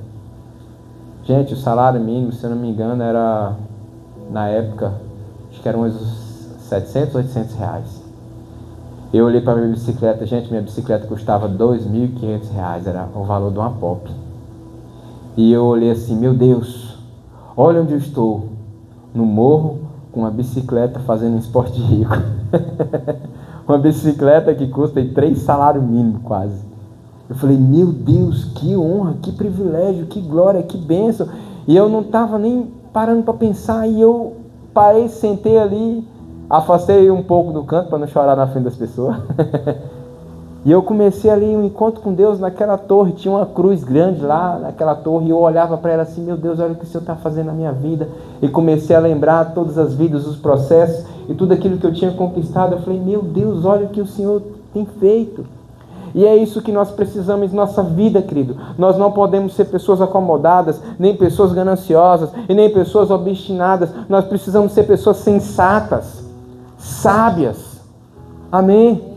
gente, o salário mínimo, se eu não me engano, era, na época, acho que eram uns 700, 800 reais. Eu olhei para minha bicicleta, gente, minha bicicleta custava 2.500 reais, era o valor de uma pop. E eu olhei assim, meu Deus, olha onde eu estou, no morro, com uma bicicleta fazendo um esporte rico. Uma bicicleta que custa 3 salários mínimos quase. Eu falei, meu Deus, que honra, que privilégio, que glória, que bênção. E eu não estava nem parando para pensar, e eu parei, sentei ali, afastei um pouco do canto para não chorar na frente das pessoas. E eu comecei ali um encontro com Deus naquela torre, tinha uma cruz grande lá naquela torre, e eu olhava para ela assim, meu Deus, olha o que o Senhor está fazendo na minha vida. E comecei a lembrar todas as vidas, os processos, e tudo aquilo que eu tinha conquistado. Eu falei, meu Deus, olha o que o Senhor tem feito. E é isso que nós precisamos em nossa vida, querido. Nós não podemos ser pessoas acomodadas, nem pessoas gananciosas, e nem pessoas obstinadas. Nós precisamos ser pessoas sensatas, sábias. Amém?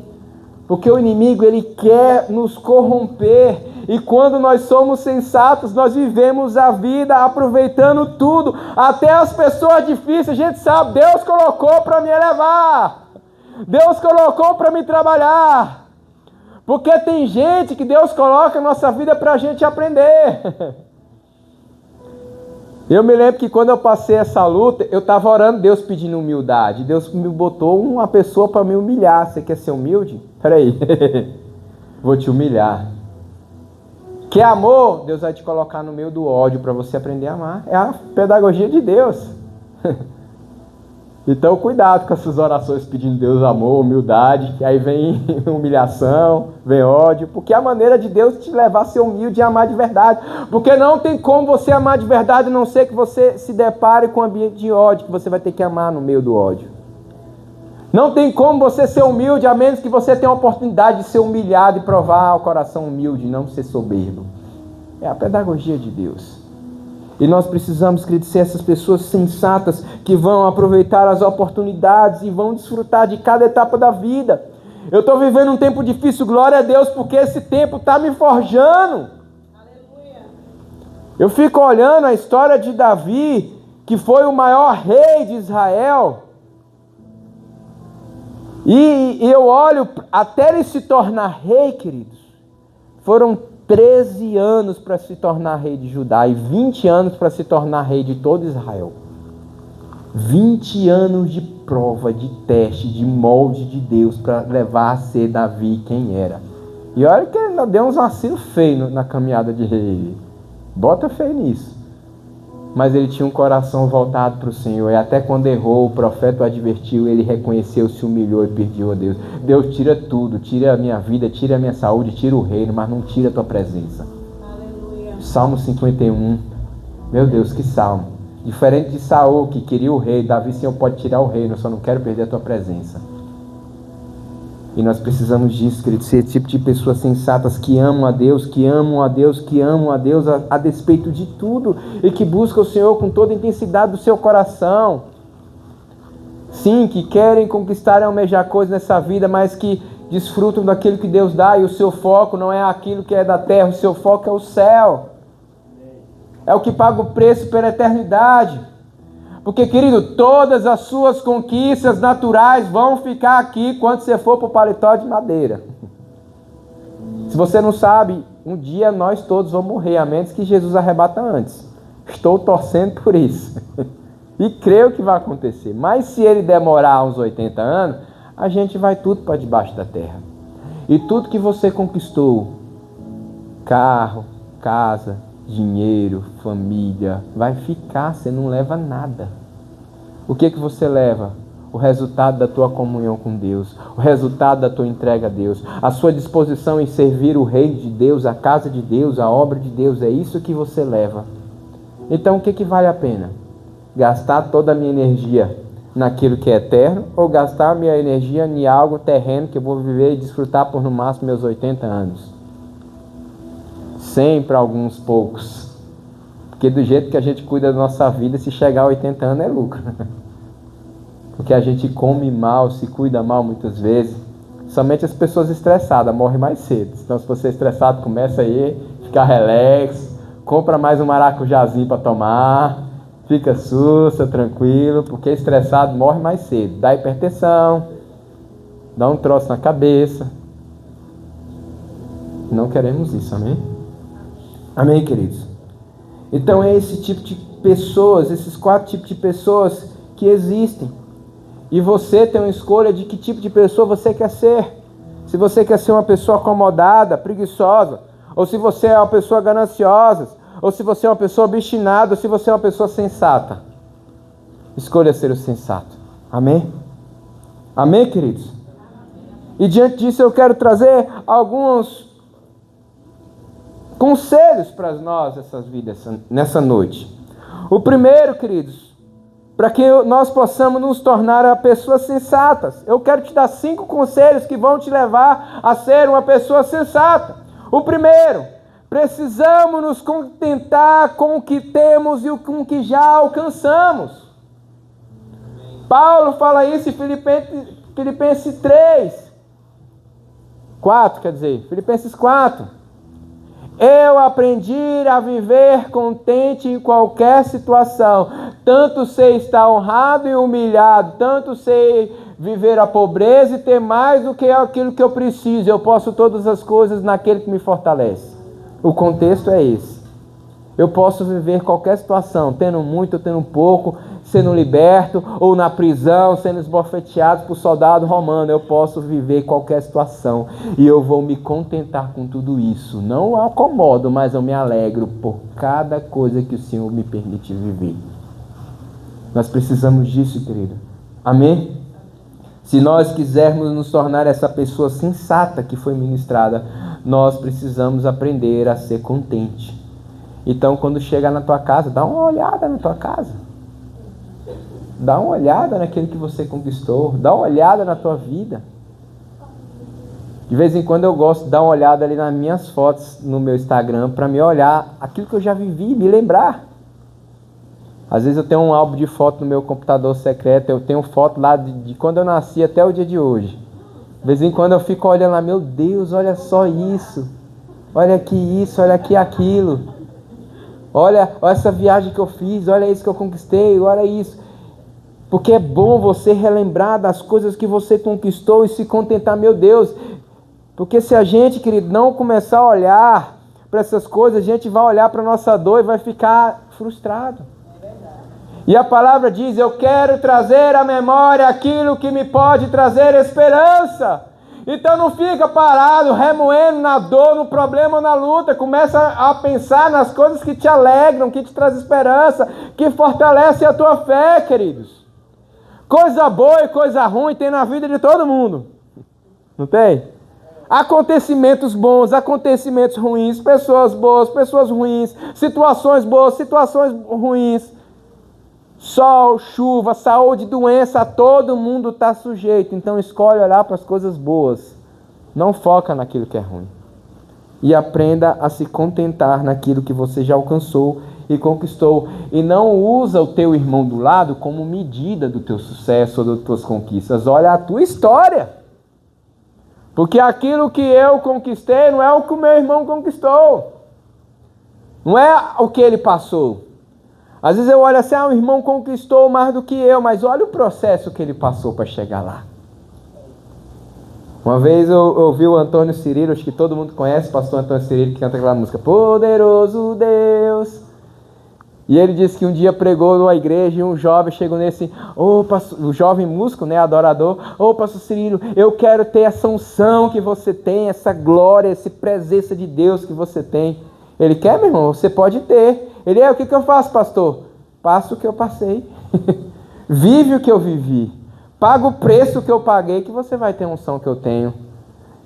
Porque o inimigo, ele quer nos corromper. E quando nós somos sensatos, nós vivemos a vida aproveitando tudo. Até as pessoas difíceis, a gente sabe, Deus colocou para me elevar. Deus colocou para me trabalhar. Porque tem gente que Deus coloca na nossa vida para a gente aprender. Eu me lembro que quando eu passei essa luta, eu estava orando, Deus pedindo humildade. Deus me botou uma pessoa para me humilhar. Você quer ser humilde? Peraí, vou te humilhar. Quer amor? Deus vai te colocar no meio do ódio para você aprender a amar. É a pedagogia de Deus. Então cuidado com essas orações pedindo Deus amor, humildade, que aí vem humilhação, vem ódio, porque é a maneira de Deus te levar a ser humilde e amar de verdade, porque não tem como você amar de verdade, a não ser que você se depare com um ambiente de ódio, que você vai ter que amar no meio do ódio. Não tem como você ser humilde, a menos que você tenha a oportunidade de ser humilhado e provar o coração humilde, não ser soberbo. É a pedagogia de Deus. E nós precisamos, querido, ser essas pessoas sensatas que vão aproveitar as oportunidades e vão desfrutar de cada etapa da vida. Eu estou vivendo um tempo difícil, glória a Deus, porque esse tempo está me forjando. Aleluia. Eu fico olhando a história de Davi, que foi o maior rei de Israel. E eu olho, até ele se tornar rei, queridos, foram 13 anos para se tornar rei de Judá e 20 anos para se tornar rei de todo Israel. 20 anos de prova, de teste, de molde de Deus para levar a ser Davi quem era. E olha que ele deu uns vacilos feios na caminhada de rei. Bota fé nisso. Mas ele tinha um coração voltado para o Senhor. E até quando errou, o profeta o advertiu, ele reconheceu, se humilhou e pediu a Deus. Deus, tira tudo, tira a minha vida, tira a minha saúde, tira o reino, mas não tira a tua presença. Aleluia. Salmo 51. Meu Deus, que salmo. Diferente de Saul, que queria o rei, Davi, Senhor, pode tirar o reino, eu só não quero perder a tua presença. E nós precisamos disso, querido, ser tipo de pessoas sensatas que amam a Deus, que amam a Deus, que amam a Deus a despeito de tudo, e que buscam o Senhor com toda a intensidade do seu coração. Sim, que querem conquistar e almejar coisas nessa vida, mas que desfrutam daquilo que Deus dá, e o seu foco não é aquilo que é da terra, o seu foco é o céu. É o que paga o preço pela eternidade. Porque, querido, todas as suas conquistas naturais vão ficar aqui quando você for para o paletó de madeira. Se você não sabe, um dia nós todos vamos morrer, a menos que Jesus arrebata antes. Estou torcendo por isso. E creio que vai acontecer. Mas se ele demorar uns 80 anos, a gente vai tudo para debaixo da terra. E tudo que você conquistou, carro, casa, dinheiro, família, vai ficar, você não leva nada. O que você leva? o resultado da tua comunhão com Deus, o resultado da tua entrega a Deus, a sua disposição em servir o reino de Deus, a casa de Deus, a obra de Deus, é isso que você leva. Então o que vale a pena? Gastar toda a minha energia naquilo que é eterno, ou gastar a minha energia em algo terreno que eu vou viver e desfrutar por no máximo meus 80 anos? 100 para alguns poucos. Porque do jeito que a gente cuida da nossa vida, se chegar a 80 anos é lucro. Porque a gente come mal, se cuida mal muitas vezes. Somente as pessoas estressadas morrem mais cedo. Então se você é estressado, começa aí, fica relax, compra mais um maracujazinho para tomar, fica sussa, tranquilo, porque estressado morre mais cedo. Dá hipertensão, dá um troço na cabeça. Não queremos isso, amém? Amém, queridos? Então é esse tipo de pessoas, esses 4 tipos de pessoas que existem. E você tem uma escolha de que tipo de pessoa você quer ser. Se você quer ser uma pessoa acomodada, preguiçosa, ou se você é uma pessoa gananciosa, ou se você é uma pessoa obstinada, ou se você é uma pessoa sensata. Escolha ser o sensato. Amém? Amém, queridos? E diante disso eu quero trazer alguns conselhos para nós nessa noite. O primeiro, queridos, para que nós possamos nos tornar pessoas sensatas. Eu quero te dar 5 conselhos que vão te levar a ser uma pessoa sensata. O primeiro, precisamos nos contentar com o que temos e com o que já alcançamos. Paulo fala isso em Filipenses 4. Eu aprendi a viver contente em qualquer situação. Tanto sei estar honrado e humilhado. Tanto sei viver a pobreza e ter mais do que aquilo que eu preciso. Eu posso todas as coisas naquele que me fortalece. O contexto é esse. Eu posso viver qualquer situação, tendo muito ou tendo pouco, sendo liberto ou na prisão, sendo esbofeteado por soldado romano. Eu posso viver qualquer situação e eu vou me contentar com tudo isso. Não acomodo, mas eu me alegro por cada coisa que o Senhor me permite viver. Nós precisamos disso, querido. Amém? Se nós quisermos nos tornar essa pessoa sensata que foi ministrada, nós precisamos aprender a ser contente. Então, quando chegar na tua casa, dá uma olhada na tua casa. Dá uma olhada naquilo que você conquistou. Dá uma olhada na tua vida. De vez em quando eu gosto de dar uma olhada ali nas minhas fotos no meu Instagram para me olhar aquilo que eu já vivi, me lembrar. Às vezes eu tenho um álbum de foto no meu computador secreto. Eu tenho foto lá de quando eu nasci até o dia de hoje. De vez em quando eu fico olhando lá, meu Deus, olha só isso. Olha aqui isso, olha aqui aquilo. Olha essa viagem que eu fiz, olha isso que eu conquistei, olha isso. Porque é bom você relembrar das coisas que você conquistou e se contentar, meu Deus. Porque se a gente, querido, não começar a olhar para essas coisas, a gente vai olhar para a nossa dor e vai ficar frustrado. E a palavra diz, eu quero trazer à memória aquilo que me pode trazer esperança. Então não fica parado, remoendo na dor, no problema ou na luta. Começa a pensar nas coisas que te alegram, que te trazem esperança, que fortalecem a tua fé, queridos. Coisa boa e coisa ruim tem na vida de todo mundo. Não tem? Acontecimentos bons, acontecimentos ruins, pessoas boas, pessoas ruins, situações boas, situações ruins. Sol, chuva, saúde, doença, todo mundo está sujeito. Então escolhe olhar para as coisas boas. Não foca naquilo que é ruim. E aprenda a se contentar naquilo que você já alcançou e conquistou. E não usa o teu irmão do lado como medida do teu sucesso ou das tuas conquistas. Olha a tua história. Porque aquilo que eu conquistei não é o que o meu irmão conquistou. Não é o que ele passou. Às vezes eu olho assim, o irmão conquistou mais do que eu, mas olha o processo que ele passou para chegar lá. Uma vez eu ouvi o Antônio Cirilo, acho que todo mundo conhece o pastor Antônio Cirilo, que canta aquela música, Poderoso Deus. E ele disse que um dia pregou numa igreja e um jovem chegou nesse, o jovem músico, né, adorador, pastor Cirilo, eu quero ter essa unção que você tem, essa glória, essa presença de Deus que você tem. Ele quer, meu irmão, você pode ter. Ele o que eu faço, pastor? Passo o que eu passei. Vive o que eu vivi. Paga o preço que eu paguei, que você vai ter a unção que eu tenho.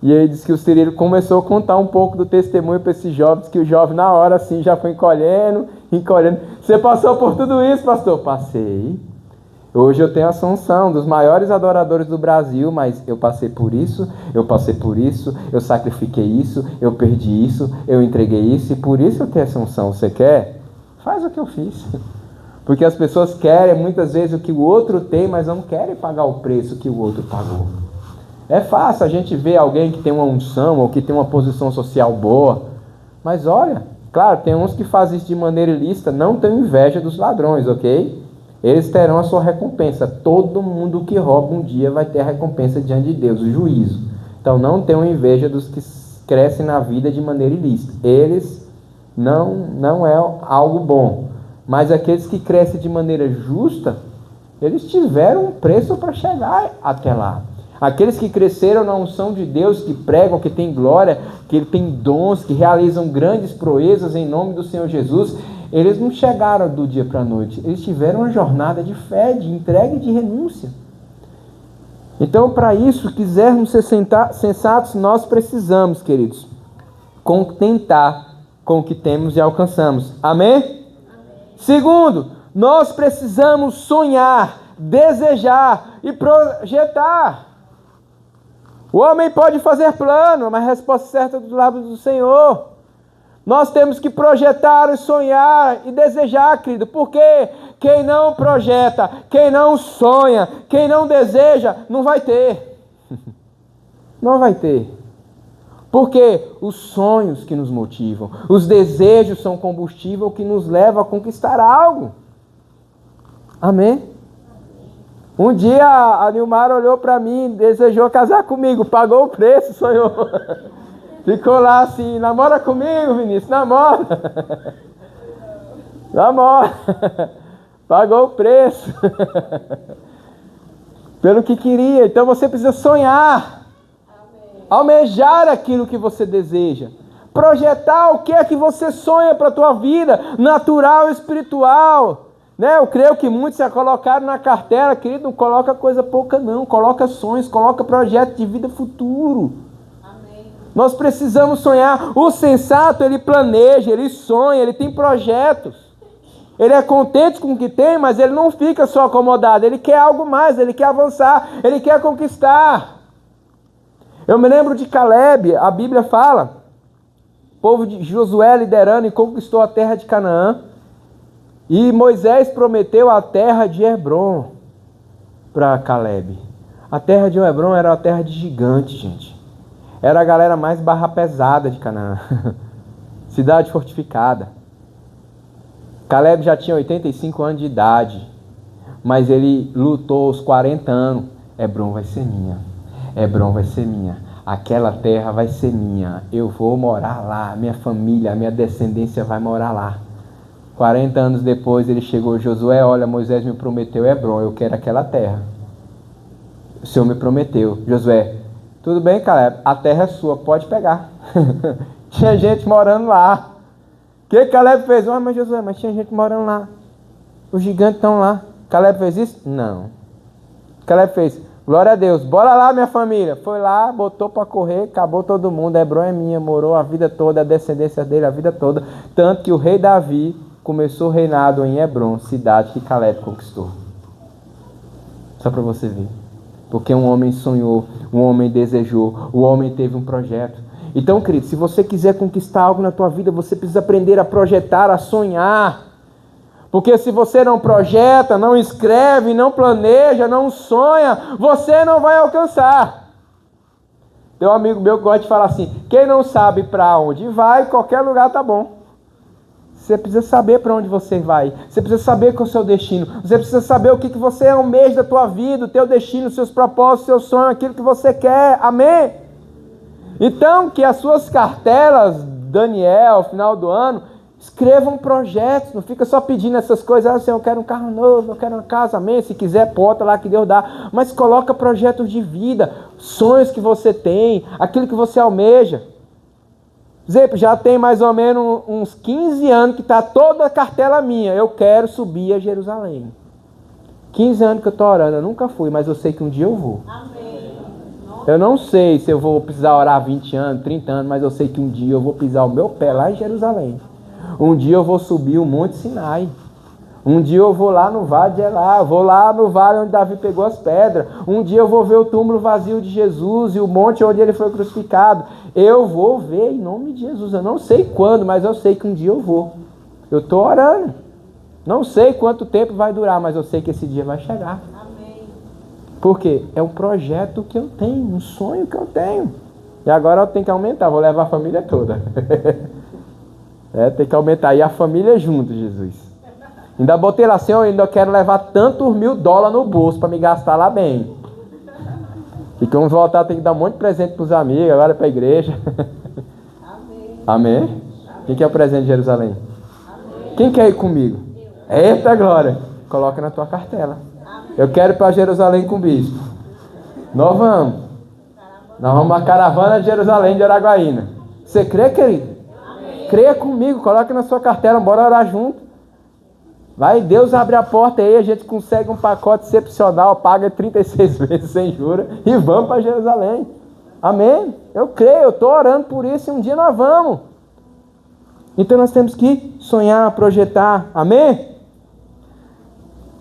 E aí diz que o Cirilo começou a contar um pouco do testemunho para esses jovens, que o jovem na hora assim já foi encolhendo. Você passou por tudo isso, pastor? Passei. Hoje eu tenho essa unção, dos maiores adoradores do Brasil, mas eu passei por isso, eu sacrifiquei isso, eu perdi isso, eu entreguei isso, e por isso eu tenho essa unção. Você quer? Faz o que eu fiz. Porque as pessoas querem muitas vezes o que o outro tem, mas não querem pagar o preço que o outro pagou. É fácil a gente ver alguém que tem uma unção ou que tem uma posição social boa, mas olha, claro, tem uns que fazem isso de maneira ilícita, não tem inveja dos ladrões, ok? Eles terão a sua recompensa. Todo mundo que rouba um dia vai ter a recompensa diante de Deus, o juízo. Então não tenham inveja dos que crescem na vida de maneira ilícita. Eles não é algo bom. Mas aqueles que crescem de maneira justa, eles tiveram um preço para chegar até lá. Aqueles que cresceram na unção de Deus, que pregam, que têm glória, que têm dons, que realizam grandes proezas em nome do Senhor Jesus, eles não chegaram do dia para a noite. Eles tiveram uma jornada de fé, de entrega e de renúncia. Então, para isso, quisermos ser sensatos, nós precisamos, queridos, contentar com o que temos e alcançamos. Amém? Amém. Segundo, nós precisamos sonhar, desejar e projetar. O homem pode fazer plano, mas a resposta certa é do lado do Senhor. Nós temos que projetar, sonhar e desejar, querido, porque quem não projeta, quem não sonha, quem não deseja, não vai ter. Não vai ter. Porque os sonhos que nos motivam, os desejos são combustível que nos leva a conquistar algo. Amém? Um dia a Nilmara olhou para mim, desejou casar comigo, pagou o preço, sonhou. Ficou lá assim, namora comigo, Vinícius, namora. Namora. Pagou o preço. Pelo que queria. Então você precisa sonhar. Amém. Almejar aquilo que você deseja. Projetar o que é que você sonha para a tua vida, natural e espiritual. Né? Eu creio que muitos já colocaram na carteira, querido, não coloca coisa pouca não. Coloca sonhos, coloca projeto de vida futuro. Nós precisamos sonhar. O sensato, ele planeja, ele sonha, ele tem projetos. Ele é contente com o que tem, mas ele não fica só acomodado. Ele quer algo mais, ele quer avançar, ele quer conquistar. Eu me lembro de Caleb, a Bíblia fala, o povo de Josué liderando e conquistou a terra de Canaã. E Moisés prometeu a terra de Hebron para Caleb. A terra de Hebron era a terra de gigante, gente. Era a galera mais barra pesada de Canaã. Cidade fortificada. Caleb já tinha 85 anos de idade. Mas ele lutou aos 40 anos. Hebron vai ser minha. Hebron vai ser minha. Aquela terra vai ser minha. Eu vou morar lá. Minha família, minha descendência vai morar lá. 40 anos depois ele chegou. Josué, olha, Moisés me prometeu Hebron. Eu quero aquela terra. O Senhor me prometeu. Josué, tudo bem, Caleb, a terra é sua, pode pegar. Tinha gente morando lá. O que Caleb fez? Mas Josué, mas tinha gente morando lá. Os gigantes estão lá. Caleb fez isso? Não. Caleb fez, glória a Deus, bora lá minha família. Foi lá, botou para correr, acabou todo mundo. Hebron é minha, morou a vida toda, a descendência dele a vida toda. Tanto que o rei Davi começou o reinado em Hebron, cidade que Caleb conquistou. Só para você ver. Porque um homem sonhou, um homem desejou, o homem teve um projeto. Então, querido, se você quiser conquistar algo na tua vida, você precisa aprender a projetar, a sonhar. Porque se você não projeta, não escreve, não planeja, não sonha, você não vai alcançar. Tem um amigo meu que gosta de falar assim, quem não sabe para onde vai, qualquer lugar tá bom. Você precisa saber para onde você vai. Você precisa saber qual é o seu destino. Você precisa saber o que você almeja da tua vida, o teu destino, os seus propósitos, o seu sonho, aquilo que você quer. Amém? Então, que as suas cartelas, Daniel, final do ano, escrevam projetos. Não fica só pedindo essas coisas. Ah, Senhor, eu quero um carro novo, eu quero uma casa. Amém? Se quiser, bota lá que Deus dá. Mas coloca projetos de vida, sonhos que você tem, aquilo que você almeja. Exemplo, já tem mais ou menos uns 15 anos que está toda a cartela minha. Eu quero subir a Jerusalém. 15 anos que eu estou orando, eu nunca fui, mas eu sei que um dia eu vou. Eu não sei se eu vou precisar orar 20 anos, 30 anos, mas eu sei que um dia eu vou pisar o meu pé lá em Jerusalém. Um dia eu vou subir o Monte Sinai. Um dia eu vou lá no Vale de Elá, vou lá no vale onde Davi pegou as pedras. Um dia eu vou ver o túmulo vazio de Jesus e o monte onde ele foi crucificado. Eu vou ver em nome de Jesus. Eu não sei quando, mas eu sei que um dia eu vou. Eu estou orando. Não sei quanto tempo vai durar, mas eu sei que esse dia vai chegar. Amém. Por quê? É um projeto que eu tenho, um sonho que eu tenho. E agora eu tenho que aumentar, vou levar a família toda. Tem que aumentar. E a família junto, Jesus. Ainda botei lá assim, eu ainda quero levar tantos $1.000 no bolso para me gastar lá bem. E quando voltar tem que dar um monte de presente para os amigos, agora para a igreja. Amém. Amém? Quem quer o presente de Jerusalém? Amém. Quem quer ir comigo? Eita glória! Coloca na tua cartela. Amém. Eu quero ir para Jerusalém com o bispo. Nós vamos. Nós vamos uma caravana de Jerusalém de Araguaína. Você crê, querido? Amém. Creia comigo, coloca na sua cartela, bora orar junto. Vai, Deus abre a porta aí, a gente consegue um pacote excepcional, paga 36 vezes sem juros e vamos para Jerusalém. Amém? Eu creio, eu estou orando por isso e um dia nós vamos. Então nós temos que sonhar, projetar. Amém?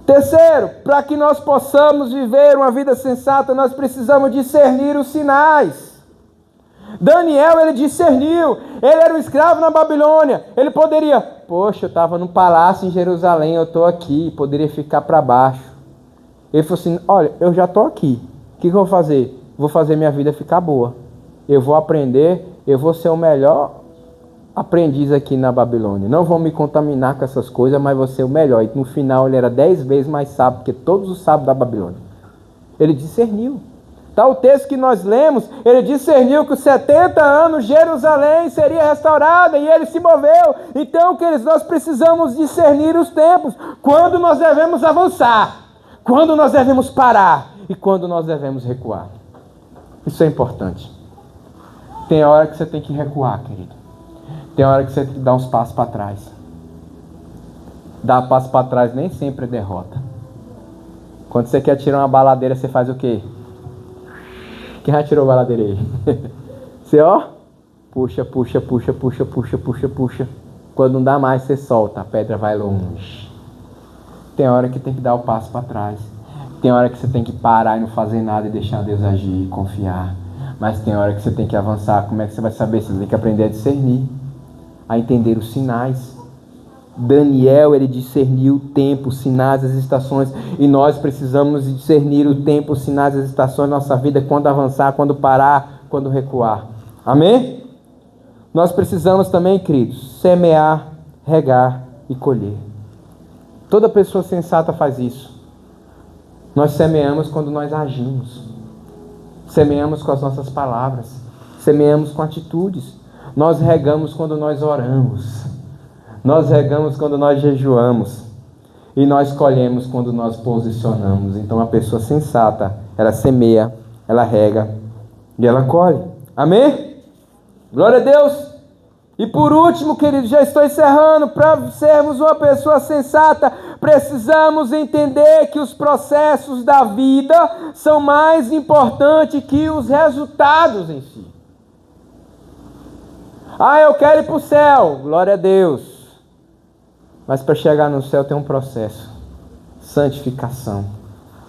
Terceiro, para que nós possamos viver uma vida sensata, nós precisamos discernir os sinais. Daniel, ele discerniu, ele era um escravo na Babilônia, ele poderia, poxa, eu estava no palácio em Jerusalém, eu estou aqui, poderia ficar para baixo. Ele falou assim, olha, eu já estou aqui, o que eu vou fazer? Vou fazer minha vida ficar boa, eu vou aprender, eu vou ser o melhor aprendiz aqui na Babilônia, não vou me contaminar com essas coisas, mas vou ser o melhor. E no final ele era 10 vezes mais sábio que todos os sábios da Babilônia. Ele discerniu. Tá, o texto que nós lemos, ele discerniu que os 70 anos Jerusalém seria restaurada e ele se moveu. Então, queridos, nós precisamos discernir os tempos. Quando nós devemos avançar, quando nós devemos parar e quando nós devemos recuar. Isso é importante. Tem hora que você tem que recuar, querido. Tem hora que você tem que dar uns passos para trás. Dar passo para trás nem sempre é derrota. Quando você quer tirar uma baladeira, você faz o quê? Quem já tirou a baladeira aí? Você, ó, puxa. Quando não dá mais, você solta, a pedra vai longe. Tem hora que tem que dar o passo para trás. Tem hora que você tem que parar e não fazer nada e deixar Deus agir, confiar. Mas tem hora que você tem que avançar. Como é que você vai saber? Você tem que aprender a discernir, a entender os sinais. Daniel, ele discerniu o tempo, os sinais, as estações, e nós precisamos discernir o tempo, os sinais, as estações da nossa vida, quando avançar, quando parar, quando recuar. Amém? Nós precisamos também, queridos, semear, regar e colher. Toda pessoa sensata faz isso. Nós semeamos quando nós agimos, semeamos com as nossas palavras, semeamos com atitudes, nós regamos quando nós oramos. Nós regamos quando nós jejuamos. E nós colhemos quando nós posicionamos. Então a pessoa sensata, ela semeia, ela rega e ela colhe. Amém? Glória a Deus. E por último, querido, já estou encerrando. Para sermos uma pessoa sensata, precisamos entender que os processos da vida são mais importantes que os resultados em si. Ah, eu quero ir para o céu. Glória a Deus. Mas para chegar no céu tem um processo. Santificação,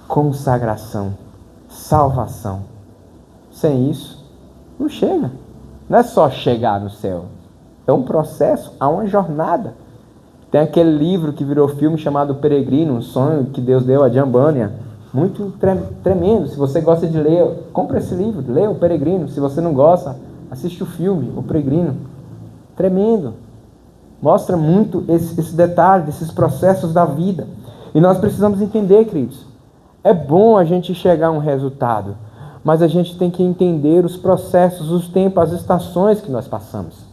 consagração, salvação. Sem isso, não chega. Não é só chegar no céu. É um processo, há uma jornada. Tem aquele livro que virou filme chamado Peregrino, um sonho que Deus deu a John Bunyan. Muito tremendo. Se você gosta de ler, compra esse livro, lê o Peregrino. Se você não gosta, assiste o filme, o Peregrino. Tremendo. Mostra muito esse detalhe, desses processos da vida. E nós precisamos entender, queridos. É bom a gente chegar a um resultado, mas a gente tem que entender os processos, os tempos, as estações que nós passamos.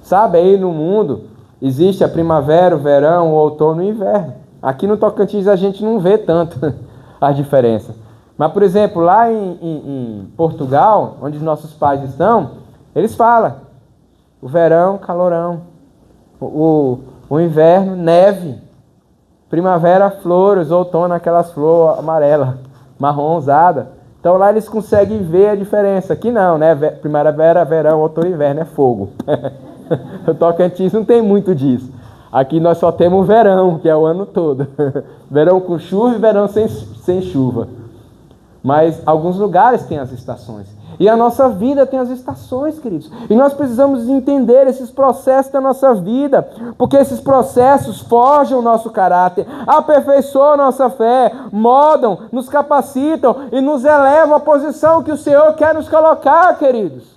Sabe, aí no mundo existe a primavera, o verão, o outono e o inverno. Aqui no Tocantins a gente não vê tanto a diferença. Mas, por exemplo, lá em Portugal, onde nossos pais estão, eles falam, o verão, calorão. O inverno, neve. Primavera, flores, outono, aquelas flores amarelas, marronzada. Então lá eles conseguem ver a diferença. Aqui não, né? Primavera, verão, outono e inverno é fogo. O Tocantins não tem muito disso. Aqui nós só temos o verão, que é o ano todo. Verão com chuva e verão sem chuva. Mas alguns lugares têm as estações. E a nossa vida tem as estações, queridos. E nós precisamos entender esses processos da nossa vida. Porque esses processos forjam o nosso caráter, aperfeiçoam a nossa fé, moldam, nos capacitam e nos elevam à posição que o Senhor quer nos colocar, queridos.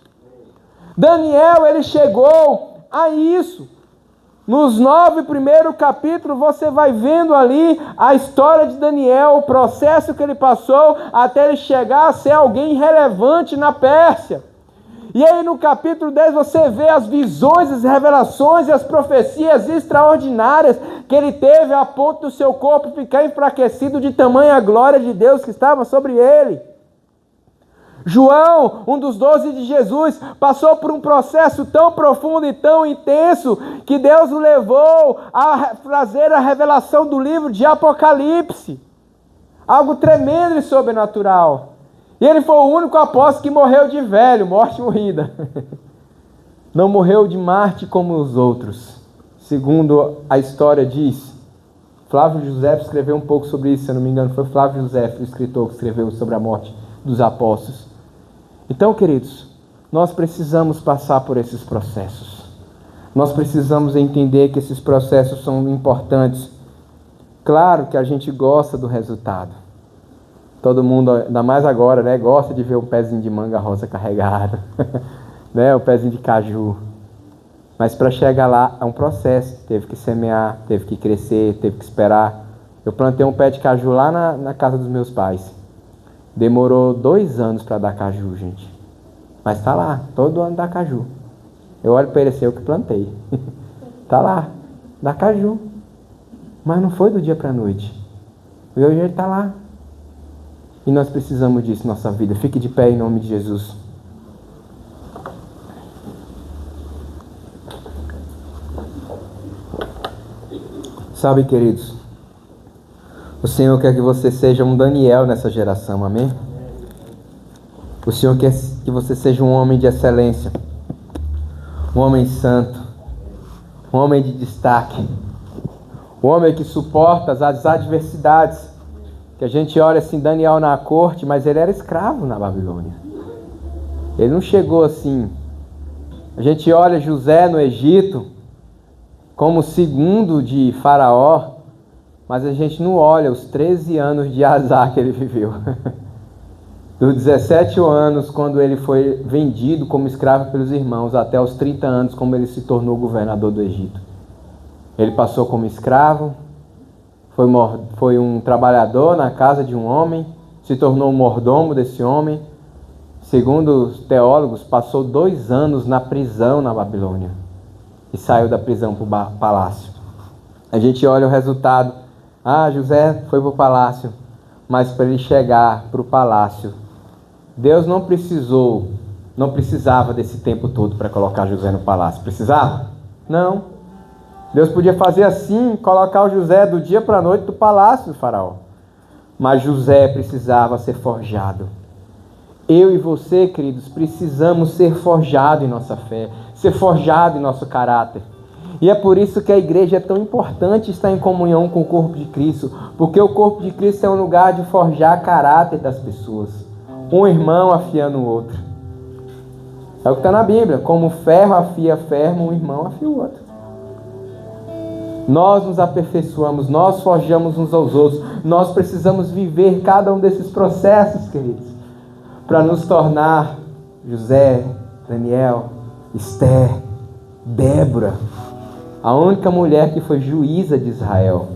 Daniel, ele chegou a isso. Nos 9 primeiros capítulos, você vai vendo ali a história de Daniel, o processo que ele passou até ele chegar a ser alguém relevante na Pérsia. E aí no capítulo 10 você vê as visões, as revelações e as profecias extraordinárias que ele teve a ponto do seu corpo ficar enfraquecido de tamanha glória de Deus que estava sobre ele. João, um dos 12 de Jesus, passou por um processo tão profundo e tão intenso que Deus o levou a fazer a revelação do livro de Apocalipse. Algo tremendo e sobrenatural. E ele foi o único apóstolo que morreu de velho, morte morrida. Não morreu de Marte como os outros. Segundo a história diz, Flávio José escreveu um pouco sobre isso, se eu não me engano, foi Flávio José, o escritor, que escreveu sobre a morte dos apóstolos. Então, queridos, nós precisamos passar por esses processos. Nós precisamos entender que esses processos são importantes. Claro que a gente gosta do resultado. Todo mundo, ainda mais agora, né, gosta de ver um pezinho de manga rosa carregado, né, o pezinho de caju. Mas para chegar lá é um processo. Teve que semear, teve que crescer, teve que esperar. Eu plantei um pé de caju lá na casa dos meus pais. Demorou 2 anos para dar caju, gente. Mas está lá, todo ano dá caju. Eu olho para ele assim, eu que plantei. Está lá, dá caju. Mas não foi do dia para a noite. E hoje ele está lá. E nós precisamos disso na nossa vida. Fique de pé em nome de Jesus. Sabe, queridos, o Senhor quer que você seja um Daniel nessa geração, amém? O Senhor quer que você seja um homem de excelência, um homem santo, um homem de destaque, um homem que suporta as adversidades. Que a gente olha assim, Daniel na corte, mas ele era escravo na Babilônia. Ele não chegou assim. A gente olha José no Egito como segundo de Faraó, mas a gente não olha os 13 anos de azar que ele viveu. Dos 17 anos, quando ele foi vendido como escravo pelos irmãos, até os 30 anos, como ele se tornou governador do Egito. Ele passou como escravo, foi um trabalhador na casa de um homem, se tornou um mordomo desse homem. Segundo os teólogos, passou 2 anos na prisão na Babilônia e saiu da prisão para o palácio. A gente olha o resultado. José foi para o palácio, mas para ele chegar para o palácio, Deus não precisava desse tempo todo para colocar José no palácio. Precisava? Não. Deus podia fazer assim, colocar o José do dia para a noite do palácio do faraó. Mas José precisava ser forjado. Eu e você, queridos, precisamos ser forjados em nossa fé, ser forjados em nosso caráter. E é por isso que a igreja é tão importante estar em comunhão com o corpo de Cristo, porque o corpo de Cristo é um lugar de forjar caráter das pessoas. Um irmão afiando o outro. É o que está na Bíblia. Como ferro afia ferro, um irmão afia o outro. Nós nos aperfeiçoamos, nós forjamos uns aos outros. Nós precisamos viver cada um desses processos, queridos, para nos tornar José, Daniel, Esther, Débora, a única mulher que foi juíza de Israel.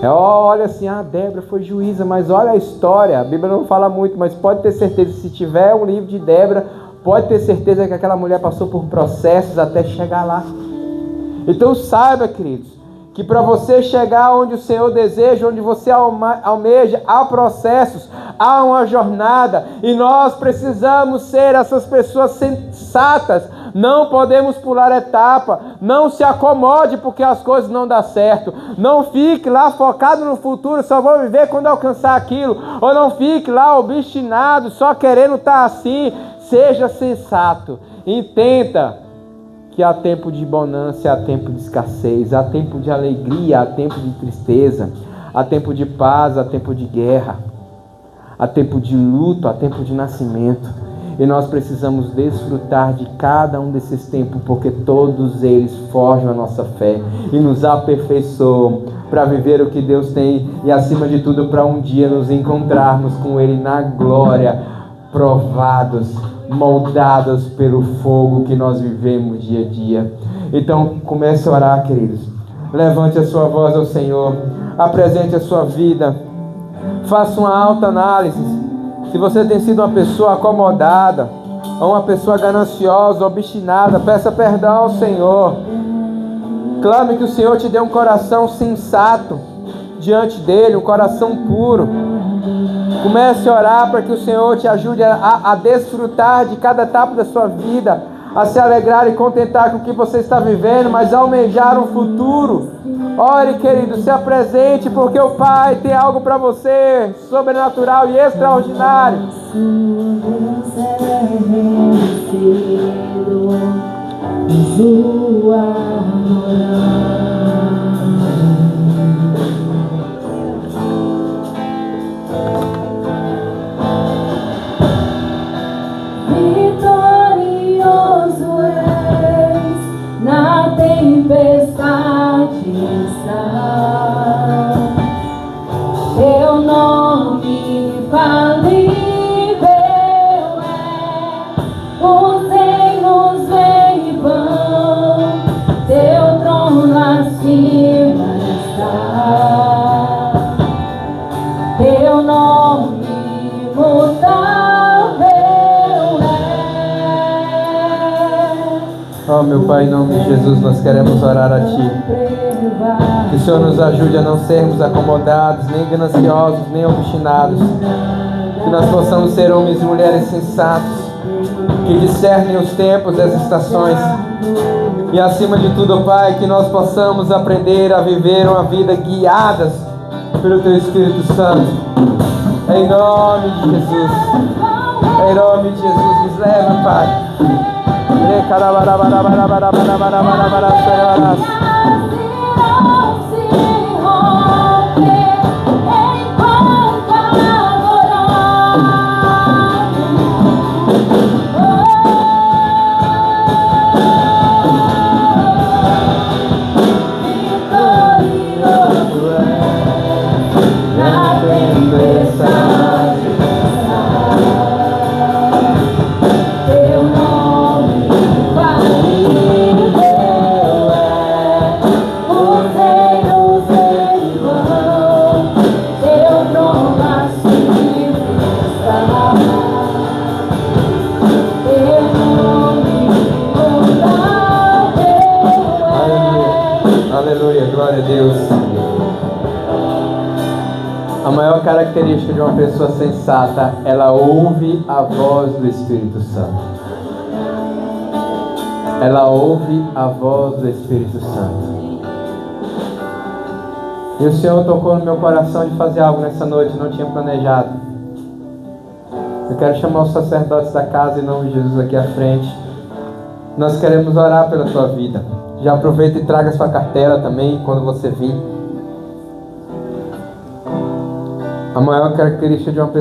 Olha assim, Débora foi juíza, mas olha a história. A Bíblia não fala muito, mas pode ter certeza, se tiver um livro de Débora, pode ter certeza que aquela mulher passou por processos até chegar lá. Então saiba, queridos, que para você chegar onde o Senhor deseja, onde você almeja, há processos, há uma jornada, e nós precisamos ser essas pessoas sensatas. Não podemos pular etapa. Não se acomode porque as coisas não dão certo. Não fique lá focado no futuro, só vou viver quando alcançar aquilo. Ou não fique lá obstinado, só querendo estar assim. Seja sensato. Entenda que há tempo de bonança, há tempo de escassez, há tempo de alegria, há tempo de tristeza, há tempo de paz, há tempo de guerra, há tempo de luto, há tempo de nascimento. E nós precisamos desfrutar de cada um desses tempos, porque todos eles forjam a nossa fé e nos aperfeiçoam para viver o que Deus tem e, acima de tudo, para um dia nos encontrarmos com Ele na glória, provados, moldados pelo fogo que nós vivemos dia a dia. Então comece a orar, queridos. Levante a sua voz ao Senhor, apresente a sua vida, faça uma autoanálise. Se você tem sido uma pessoa acomodada, ou uma pessoa gananciosa, obstinada, peça perdão ao Senhor. Clame que o Senhor te dê um coração sensato diante dele, um coração puro. Comece a orar para que o Senhor te ajude a desfrutar de cada etapa da sua vida, a se alegrar e contentar com o que você está vivendo, mas almejar um futuro. Ore, querido, se apresente, porque o Pai tem algo para você, sobrenatural e extraordinário. Vitorioso és, na tempestade está. Teu nome infalível é, os reinos vêm e vão, teu trono acima está. Teu nome imutável é. Oh, meu Pai, em nome de Jesus, nós queremos orar a Ti. Que o Senhor nos ajude a não sermos acomodados, nem gananciosos, nem obstinados. Que nós possamos ser homens e mulheres sensatos, que discernem os tempos e as estações. E acima de tudo, Pai, que nós possamos aprender a viver uma vida guiadas pelo Teu Espírito Santo. Em nome de Jesus. Em nome de Jesus, nos leva, Pai. Aleluia, glória a Deus. A maior característica de uma pessoa sensata, ela ouve a voz do Espírito Santo. Ela ouve a voz do Espírito Santo. E o Senhor tocou no meu coração de fazer algo nessa noite, não tinha planejado. Eu quero chamar os sacerdotes da casa em nome de Jesus aqui à frente. Nós queremos orar pela tua vida. Já aproveita e traga sua carteira também quando você vir. A maior característica de uma pessoa